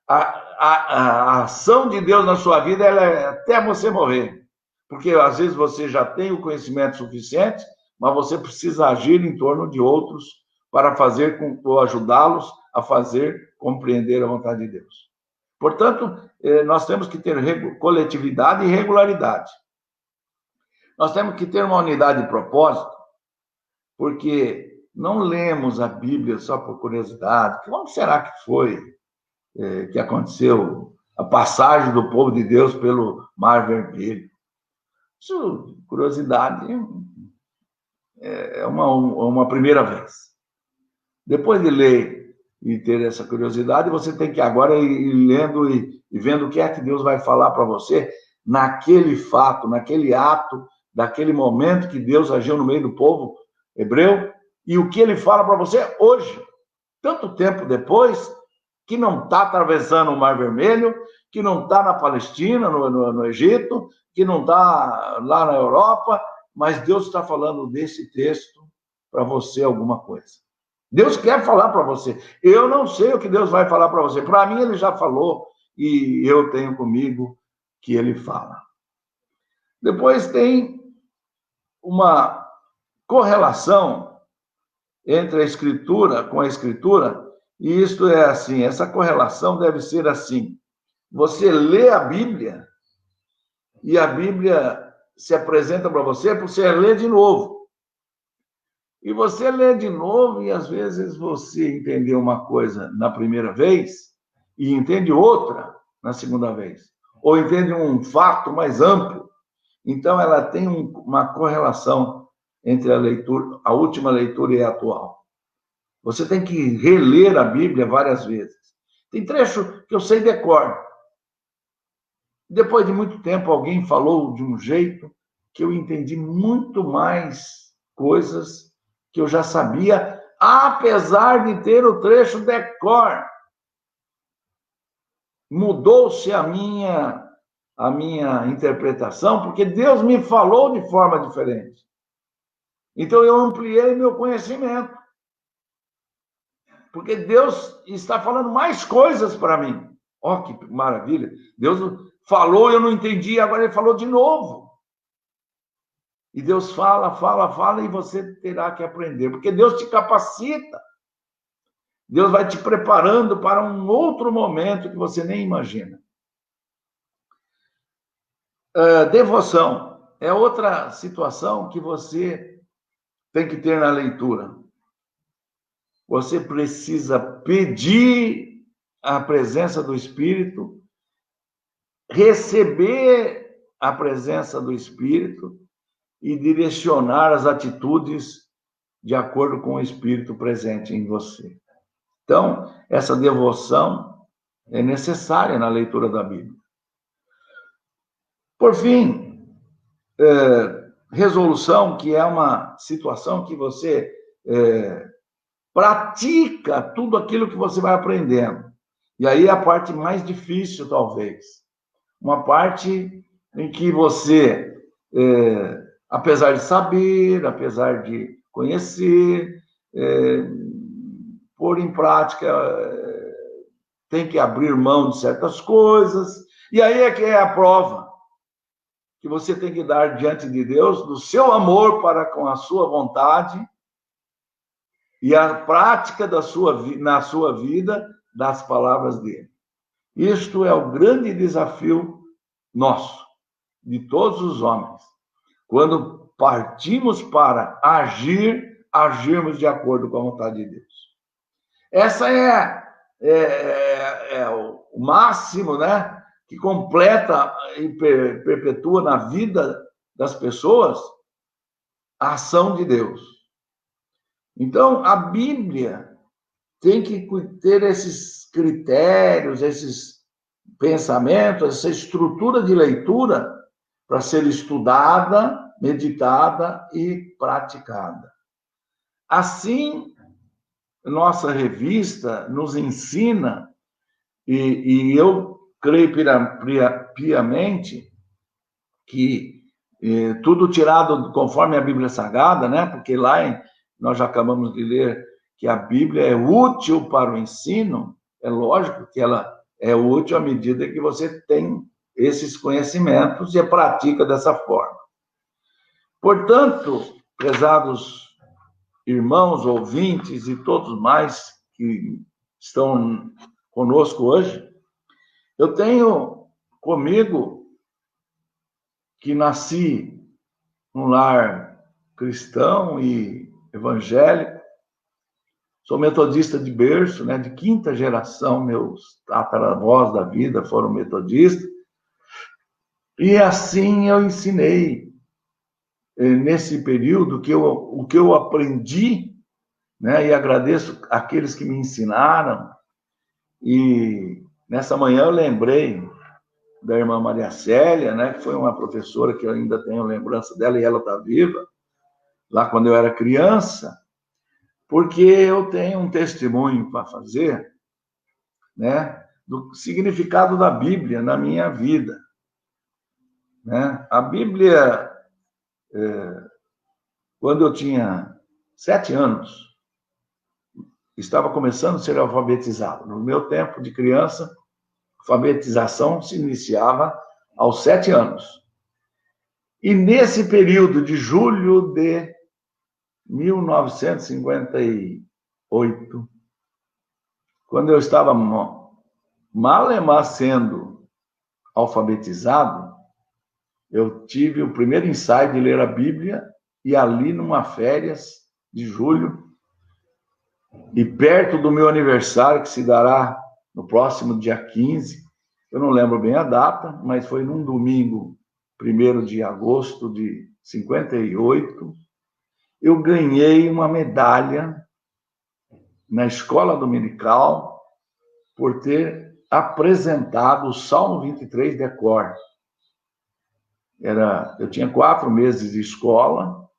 A ação de Deus na sua vida ela é até você morrer. Porque às vezes você já tem o conhecimento suficiente, mas você precisa agir em torno de outros para ou ajudá-los a compreender a vontade de Deus. Portanto, nós temos que ter coletividade e regularidade. Nós temos que ter uma unidade de propósito, porque não lemos a Bíblia só por curiosidade. Como será que foi que aconteceu a passagem do povo de Deus pelo Mar Vermelho? Isso, curiosidade, é uma primeira vez. Depois de ler e ter essa curiosidade, você tem que agora ir lendo e vendo o que é que Deus vai falar para você naquele fato, naquele ato, daquele momento que Deus agiu no meio do povo hebreu, e o que ele fala para você hoje, tanto tempo depois, que não está atravessando o Mar Vermelho, que não está na Palestina, no Egito, que não está lá na Europa, mas Deus está falando desse texto para você alguma coisa. Deus quer falar para você. Eu não sei o que Deus vai falar para você. Para mim, ele já falou e eu tenho comigo que ele fala. Depois tem uma correlação entre a Escritura com a Escritura, e isto é assim, essa correlação deve ser assim. Você lê a Bíblia e a Bíblia se apresenta para você lê de novo. E você lê de novo e, às vezes, você entendeu uma coisa na primeira vez e entende outra na segunda vez. Ou entende um fato mais amplo. Então, ela tem uma correlação entre a última leitura e a atual. Você tem que reler a Bíblia várias vezes. Tem trecho que eu sei de cor. Depois de muito tempo, alguém falou de um jeito que eu entendi muito mais coisas que eu já sabia, apesar de ter o trecho de cor. Mudou-se a minha interpretação, porque Deus me falou de forma diferente. Então, eu ampliei meu conhecimento. Porque Deus está falando mais coisas para mim. Ó, que maravilha. Deus falou, eu não entendi, agora ele falou de novo. E Deus fala, e você terá que aprender. Porque Deus te capacita. Deus vai te preparando para um outro momento que você nem imagina. Devoção é outra situação que você tem que ter na leitura. Você precisa pedir a presença do Espírito, receber a presença do Espírito e direcionar as atitudes de acordo com o Espírito presente em você. Então, essa devoção é necessária na leitura da Bíblia. Por fim, resolução, que é uma situação que você pratica tudo aquilo que você vai aprendendo. E aí é a parte mais difícil, talvez. Uma parte em que você, apesar de saber, apesar de conhecer, pôr em prática, tem que abrir mão de certas coisas. E aí é que é a prova que você tem que dar diante de Deus do seu amor para com a sua vontade e a prática na sua vida das palavras dele. Isto é o grande desafio nosso, de todos os homens. Quando partimos para agirmos de acordo com a vontade de Deus. Essa é o máximo, né? Que completa e perpetua na vida das pessoas a ação de Deus. Então, a Bíblia tem que ter esses critérios, esses pensamentos, essa estrutura de leitura para ser estudada, meditada e praticada. Assim, nossa revista nos ensina, e eu creio piamente que tudo tirado conforme a Bíblia Sagrada, né? Porque lá nós já acabamos de ler que a Bíblia é útil para o ensino. É lógico que ela é útil à medida que você tem esses conhecimentos e a pratica dessa forma. Portanto, prezados irmãos, ouvintes e todos mais que estão conosco hoje, eu tenho comigo que nasci num lar cristão e evangélico, sou metodista de berço, né, de quinta geração, meus tataravós da vida foram metodistas, e assim eu ensinei, nesse período, o que eu aprendi, né, e agradeço aqueles que me ensinaram, e nessa manhã eu lembrei da irmã Maria Célia, né, que foi uma professora que eu ainda tenho lembrança dela, e ela está viva, lá quando eu era criança, porque eu tenho um testemunho para fazer, né, do significado da Bíblia na minha vida, né? A Bíblia, quando eu tinha 7 anos, estava começando a ser alfabetizado. No meu tempo de criança, a alfabetização se iniciava aos 7 anos. E nesse período de julho de 1958, quando eu estava malemar sendo alfabetizado, eu tive o primeiro ensaio de ler a Bíblia, e ali numa férias de julho, e perto do meu aniversário, que se dará no próximo dia 15, eu não lembro bem a data, mas foi num domingo, 1º de agosto de 58, eu ganhei uma medalha na escola dominical por ter apresentado o Salmo 23 de cor. Eu tinha 4 meses de escola,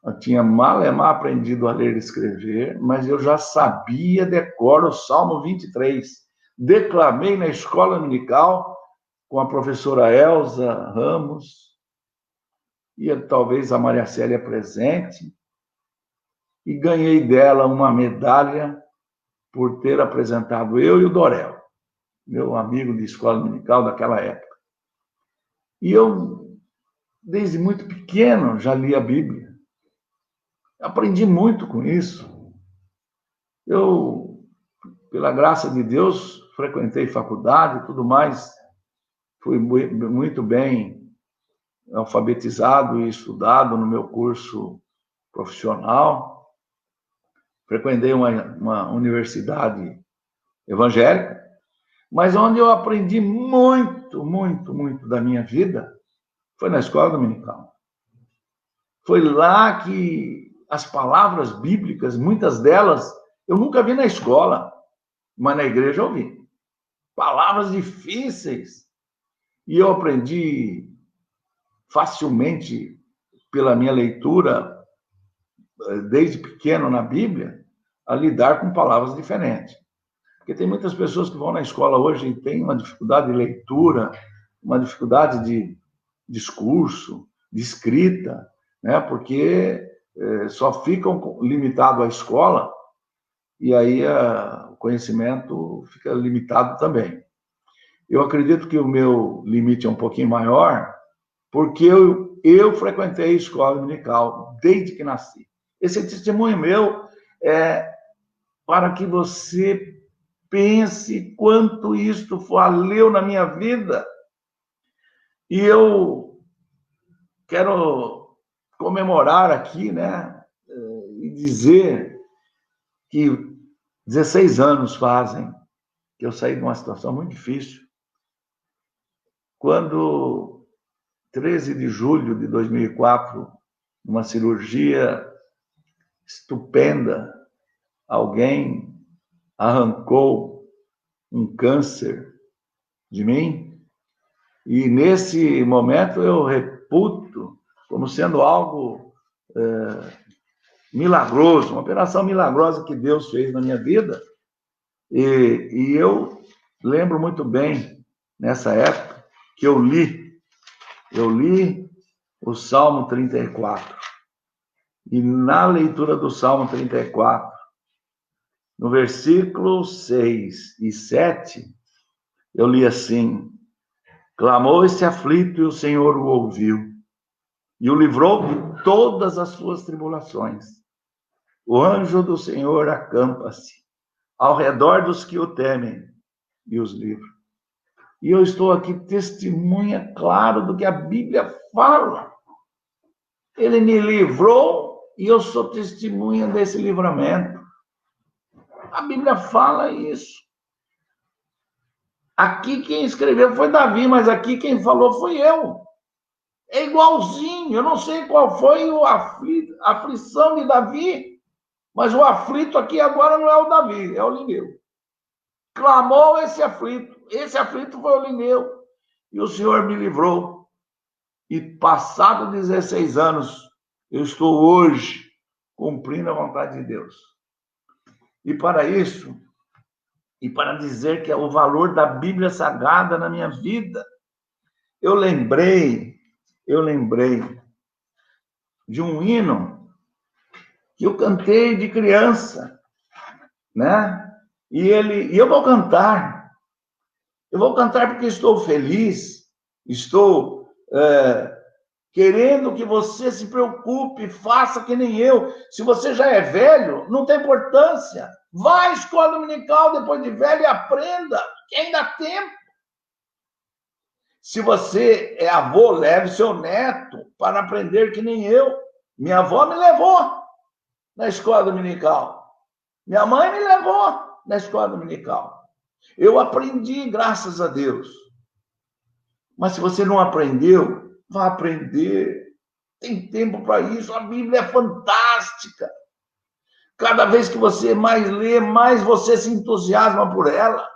eu tinha malemar aprendido a ler e escrever, mas eu já sabia de cor o Salmo 23. Declamei na escola dominical com a professora Elza Ramos, e talvez a Maria Célia presente, e ganhei dela uma medalha por ter apresentado eu e o Dorel, meu amigo de escola dominical daquela época. E eu, desde muito pequeno, já li a Bíblia. Aprendi muito com isso. Eu, pela graça de Deus, frequentei faculdade e tudo mais, fui muito bem alfabetizado e estudado no meu curso profissional. Frequentei uma universidade evangélica, mas onde eu aprendi muito, muito, muito da minha vida foi na escola dominical. Foi lá que as palavras bíblicas, muitas delas, eu nunca vi na escola, mas na igreja eu vi. Palavras difíceis. E eu aprendi facilmente, pela minha leitura, desde pequeno na Bíblia, a lidar com palavras diferentes. Porque tem muitas pessoas que vão na escola hoje e têm uma dificuldade de leitura, uma dificuldade de discurso, de escrita, né? Porque só ficam limitados à escola, e aí o conhecimento fica limitado também. Eu acredito que o meu limite é um pouquinho maior, porque eu frequentei a escola dominical desde que nasci. Esse testemunho meu é para que você pense quanto isto valeu na minha vida. E eu quero comemorar aqui, né, e dizer que 16 anos fazem que eu saí de uma situação muito difícil. Quando, 13 de julho de 2004, uma cirurgia estupenda, alguém arrancou um câncer de mim, e nesse momento eu reputo como sendo algo milagroso, uma operação milagrosa que Deus fez na minha vida, e eu lembro muito bem, nessa época, que eu li o Salmo 34, e na leitura do Salmo 34, no versículo 6 e 7, eu li assim: clamou esse aflito e o Senhor o ouviu, e o livrou de todas as suas tribulações. O anjo do Senhor acampa-se ao redor dos que o temem e os livra. E eu estou aqui testemunha, claro, do que a Bíblia fala. Ele me livrou e eu sou testemunha desse livramento. A Bíblia fala isso. Aqui quem escreveu foi Davi, mas aqui quem falou foi eu. É igualzinho. Eu não sei qual foi a aflição de Davi, mas o aflito aqui agora não é o Davi, é o Lineu. Clamou esse aflito foi o Lineu, e o Senhor me livrou. E passado 16 anos, eu estou hoje cumprindo a vontade de Deus. E para isso, e para dizer que é o valor da Bíblia Sagrada na minha vida, eu lembrei de um hino que eu cantei de criança, né? E eu vou cantar porque estou feliz, estou querendo que você se preocupe, faça que nem eu. Se você já é velho, não tem importância. Vá à escola dominical depois de velho e aprenda, que ainda há tempo. Se você é avô, leve seu neto para aprender que nem eu. Minha avó me levou na escola dominical. Minha mãe me levou na escola dominical. Eu aprendi, graças a Deus. Mas se você não aprendeu, vá aprender. Tem tempo para isso. A Bíblia é fantástica. Cada vez que você mais lê, mais você se entusiasma por ela.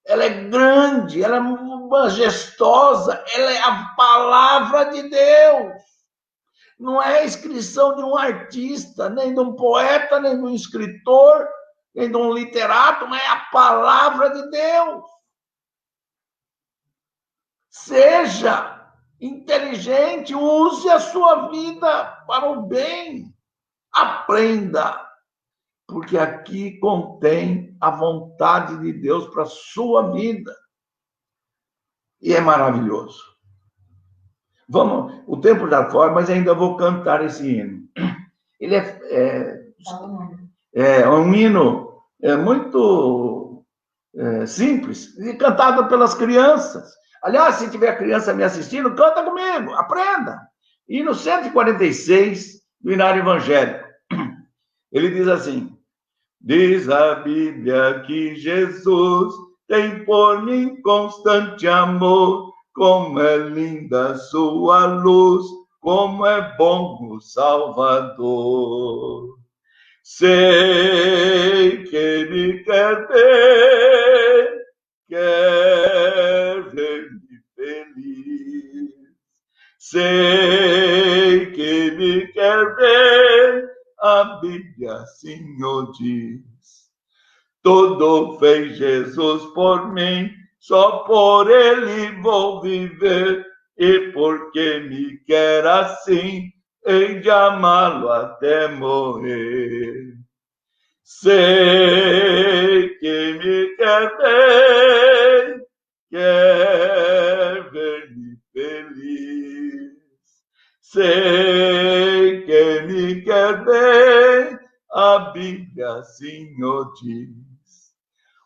Ela é grande, ela é majestosa, ela é a palavra de Deus. Não é a inscrição de um artista, nem de um poeta, nem de um escritor, nem de um literato, mas é a palavra de Deus. Seja inteligente, use a sua vida para o bem. Aprenda, porque aqui contém a vontade de Deus para a sua vida. E é maravilhoso. Vamos, o tempo já foi, mas ainda vou cantar esse hino. Ele é um hino muito simples, e cantado pelas crianças. Aliás, se tiver criança me assistindo, canta comigo, aprenda. Hino 146 do Hinário Evangélico. Ele diz assim: diz a Bíblia que Jesus tem por mim constante amor, como é linda sua luz, como é bom o Salvador. Sei que me quer ver-me feliz. Sei que me quer ver, a Bíblia assim o diz. Tudo fez Jesus por mim, só por ele vou viver, e porque me quer assim, hei de amá-lo até morrer. Sei que me quer ver-me feliz. Sei que me quer bem, a Bíblia assim o diz.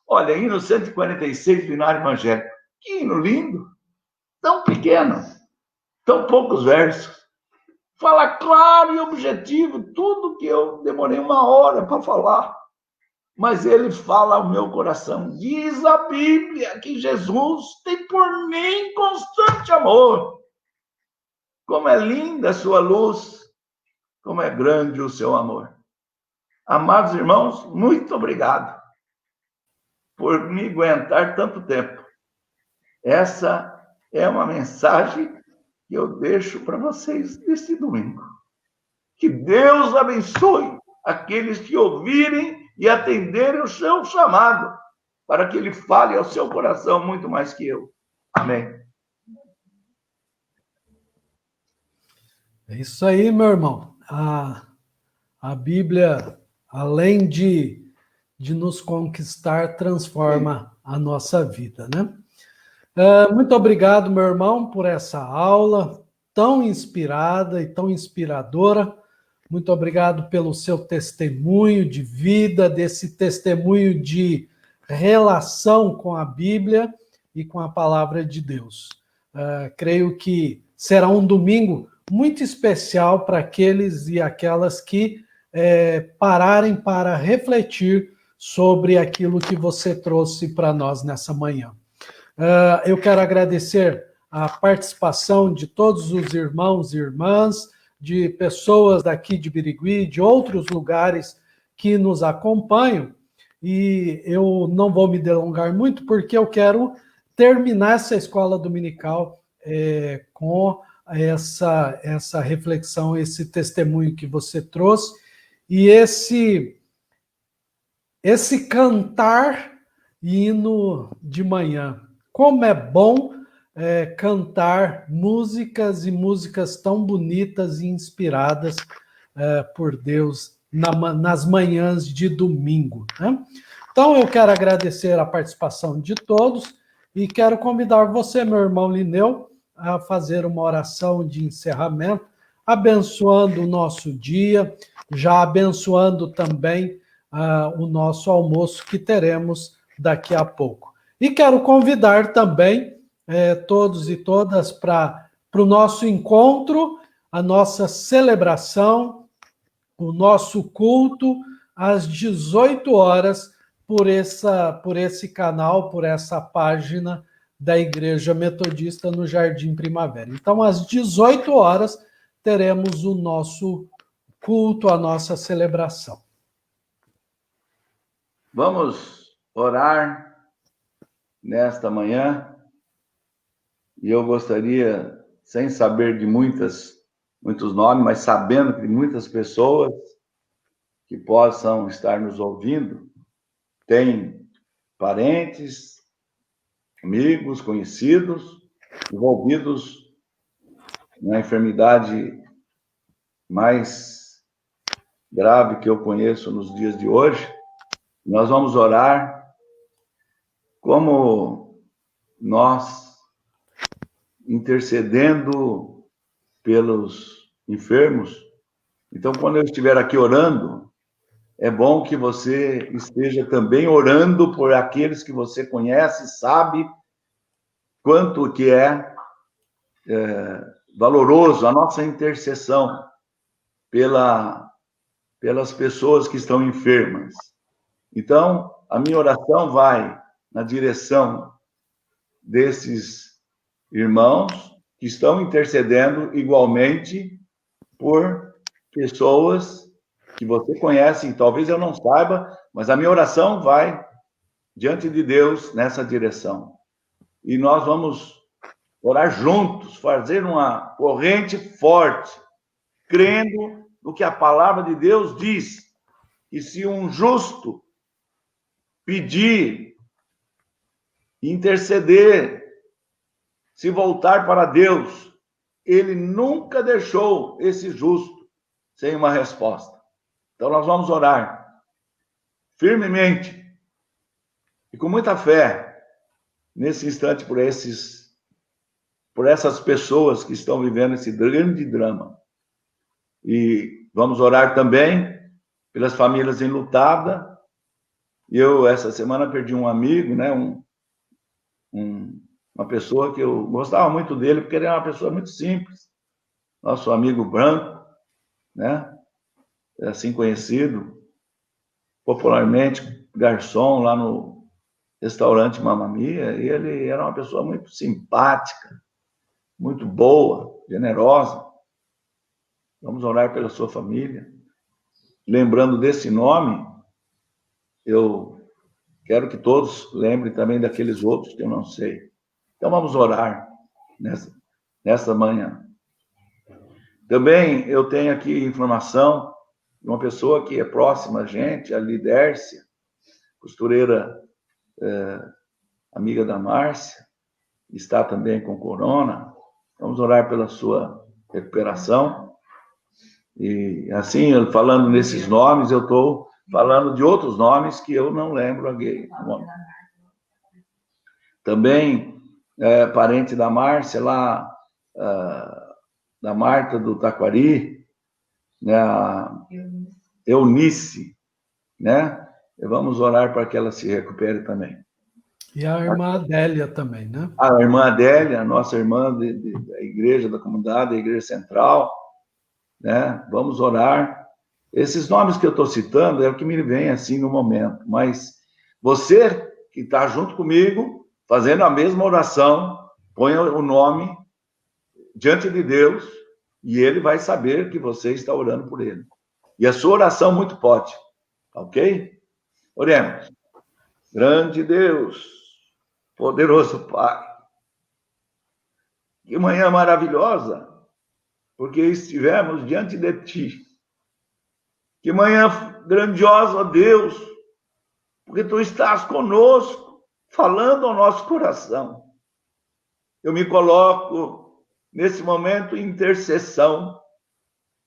Olha, hino 146 do Hinário Evangélico. Que hino lindo! Tão pequeno, tão poucos versos. Fala claro e objetivo tudo que eu demorei 1 hora para falar. mas ele fala ao meu coração. Diz a Bíblia que Jesus tem por mim constante amor. Como é linda a sua luz, como é grande o seu amor. Amados irmãos, muito obrigado por me aguentar tanto tempo. Essa é uma mensagem que eu deixo para vocês neste domingo. Que Deus abençoe aqueles que ouvirem e atenderem o seu chamado, para que ele fale ao seu coração muito mais que eu. Amém. É isso aí, meu irmão. A Bíblia, além de nos conquistar, transforma a nossa vida, né? Muito obrigado, meu irmão, por essa aula tão inspirada e tão inspiradora. Muito obrigado pelo seu testemunho de vida, desse testemunho de relação com a Bíblia e com a palavra de Deus. Creio que será um domingo muito especial para aqueles e aquelas que pararem para refletir sobre aquilo que você trouxe para nós nessa manhã. Eu quero agradecer a participação de todos os irmãos e irmãs, de pessoas daqui de Birigui, de outros lugares que nos acompanham, e eu não vou me delongar muito, porque eu quero terminar essa escola dominical com essa reflexão, esse testemunho que você trouxe, e esse cantar hino de manhã. Como é bom cantar músicas e músicas tão bonitas e inspiradas por Deus nas manhãs de domingo, né? Então, eu quero agradecer a participação de todos e quero convidar você, meu irmão Lineu, a fazer uma oração de encerramento, abençoando o nosso dia, já abençoando também o nosso almoço que teremos daqui a pouco. E quero convidar também todos e todas para o nosso encontro, a nossa celebração, o nosso culto, às 18 horas, por esse canal, por essa página da Igreja Metodista no Jardim Primavera. Então, às 18 horas, teremos o nosso culto, a nossa celebração. Vamos orar nesta manhã, e eu gostaria, sem saber de muitos nomes, mas sabendo que muitas pessoas que possam estar nos ouvindo têm parentes, amigos, conhecidos, envolvidos na enfermidade mais grave que eu conheço nos dias de hoje. Nós vamos orar como nós intercedendo pelos enfermos. Então, quando eu estiver aqui orando, é bom que você esteja também orando por aqueles que você conhece, sabe quanto que é valoroso a nossa intercessão pelas pessoas que estão enfermas. Então, a minha oração vai na direção desses irmãos que estão intercedendo igualmente por pessoas que você conhece, e talvez eu não saiba, mas a minha oração vai diante de Deus nessa direção. E nós vamos orar juntos, fazer uma corrente forte, crendo no que a palavra de Deus diz, que se um justo pedir, interceder, se voltar para Deus, ele nunca deixou esse justo sem uma resposta. Então nós vamos orar firmemente e com muita fé nesse instante por essas pessoas que estão vivendo esse grande drama. E vamos orar também pelas famílias enlutadas. Eu, essa semana, perdi um amigo, né? Uma pessoa que eu gostava muito dele, porque ele era uma pessoa muito simples. Nosso amigo Branco, né? Assim conhecido popularmente garçom lá no restaurante Mamma Mia, e ele era uma pessoa muito simpática, muito boa, generosa. Vamos orar pela sua família. Lembrando desse nome, eu quero que todos lembrem também daqueles outros que eu não sei. Então vamos orar nessa manhã. Também eu tenho aqui informação de uma pessoa que é próxima a gente, a Lidércia, costureira amiga da Márcia, está também com corona. Vamos orar pela sua recuperação. E assim, falando nesses nomes, eu estou falando de outros nomes que eu não lembro aqui. Também, parente da Márcia, lá, da Marta do Taquari, né, a Eunice, né? E vamos orar para que ela se recupere também. E a irmã Adélia também, né? A irmã Adélia, nossa irmã da igreja, da comunidade, da igreja central, né? Vamos orar. Esses nomes que eu estou citando é o que me vem assim no momento, mas você que está junto comigo, fazendo a mesma oração, ponha o nome diante de Deus e ele vai saber que você está orando por ele. E a sua oração muito pode, ok? Oremos. Grande Deus, poderoso Pai, que manhã maravilhosa, porque estivemos diante de Ti. Que manhã grandiosa, ó Deus, porque Tu estás conosco, falando ao nosso coração. Eu me coloco nesse momento em intercessão,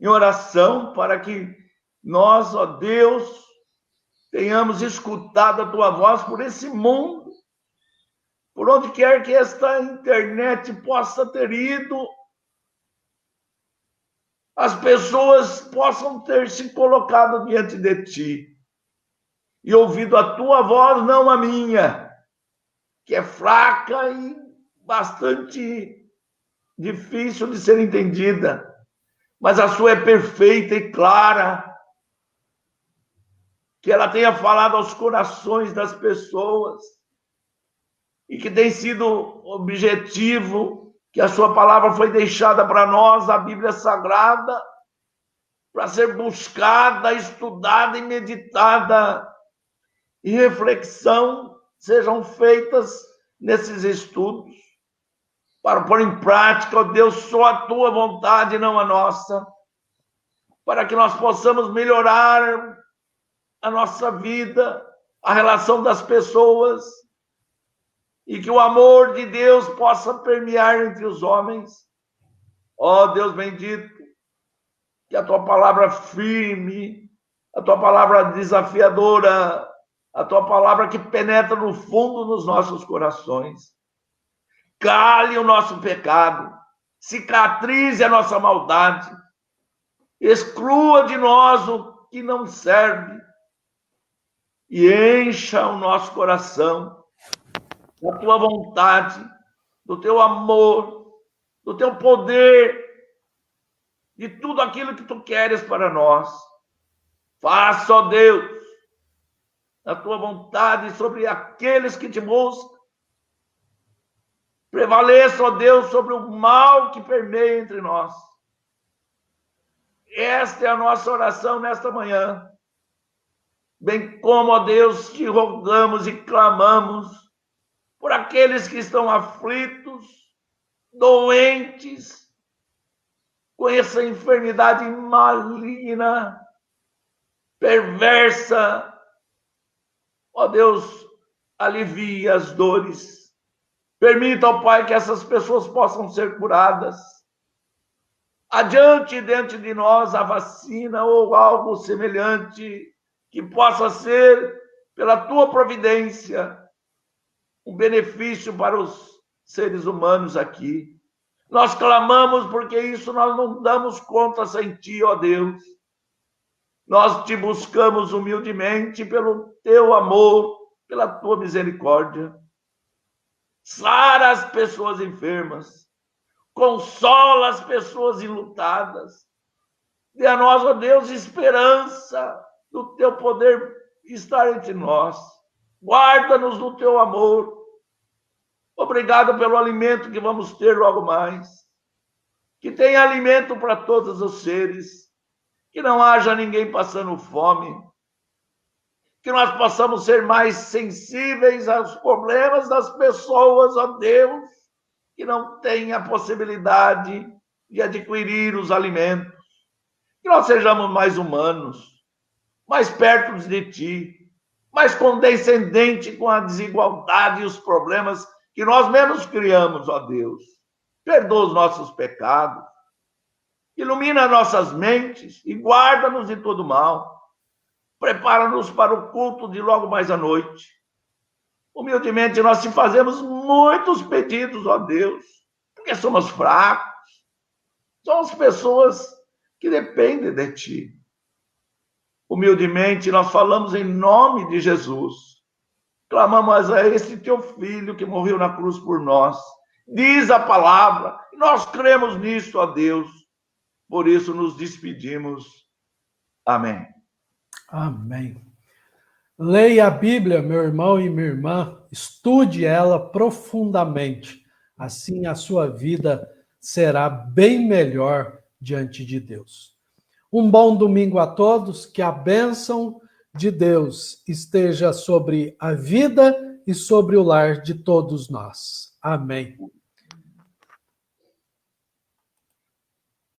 em oração, para que nós, ó Deus, tenhamos escutado a Tua voz por esse mundo, por onde quer que esta internet possa ter ido, as pessoas possam ter se colocado diante de Ti e ouvido a Tua voz, não a minha, que é fraca e bastante difícil de ser entendida, mas a Sua é perfeita e clara, que ela tenha falado aos corações das pessoas e que tem sido objetivo, que a Sua palavra foi deixada para nós, a Bíblia Sagrada, para ser buscada, estudada e meditada, e reflexão sejam feitas nesses estudos, para pôr em prática, ó Deus, só a Tua vontade, não a nossa, para que nós possamos melhorar a nossa vida, a relação das pessoas, e que o amor de Deus possa permear entre os homens. Ó Deus bendito, que a Tua palavra firme, a Tua palavra desafiadora, a Tua palavra que penetra no fundo dos nossos corações, cale o nosso pecado, cicatrize a nossa maldade, exclua de nós o que não serve e encha o nosso coração da Tua vontade, do Teu amor, do Teu poder, de tudo aquilo que Tu queres para nós. Faça, ó Deus, a Tua vontade sobre aqueles que Te buscam. Prevaleça, ó Deus, sobre o mal que permeia entre nós. Esta é a nossa oração nesta manhã. Bem como, ó Deus, Te rogamos e clamamos por aqueles que estão aflitos, doentes, com essa enfermidade maligna, perversa. Ó Deus, alivia as dores. Permita, ó Pai, que essas pessoas possam ser curadas. Adiante dentro de nós a vacina ou algo semelhante que possa ser, pela Tua providência, um benefício para os seres humanos aqui. Nós clamamos porque isso nós não damos conta sem Ti, ó Deus. Nós Te buscamos humildemente pelo Teu amor, pela Tua misericórdia. Sara as pessoas enfermas, consola as pessoas enlutadas. Dê a nós, ó Deus, esperança do Teu poder estar entre nós. Guarda-nos no teu amor. Obrigado pelo alimento que vamos ter logo mais. Que tenha alimento para todos os seres. Que não haja ninguém passando fome. Que nós possamos ser mais sensíveis aos problemas das pessoas, ó Deus, que não têm a possibilidade de adquirir os alimentos. Que nós sejamos mais humanos, mais perto de Ti, mais condescendente com a desigualdade e os problemas que nós mesmos criamos, ó Deus. Perdoa os nossos pecados, ilumina nossas mentes e guarda-nos de todo mal. Prepara-nos para o culto de logo mais à noite. Humildemente nós te fazemos muitos pedidos, ó Deus, porque somos fracos. Somos pessoas que dependem de Ti. Humildemente nós falamos em nome de Jesus. Clamamos a esse Teu Filho que morreu na cruz por nós. Diz a palavra, e nós cremos nisso, ó Deus. Por isso nos despedimos. Amém. Amém. Leia a Bíblia, meu irmão e minha irmã, estude ela profundamente. Assim a sua vida será bem melhor diante de Deus. Um bom domingo a todos, que a bênção de Deus esteja sobre a vida e sobre o lar de todos nós. Amém.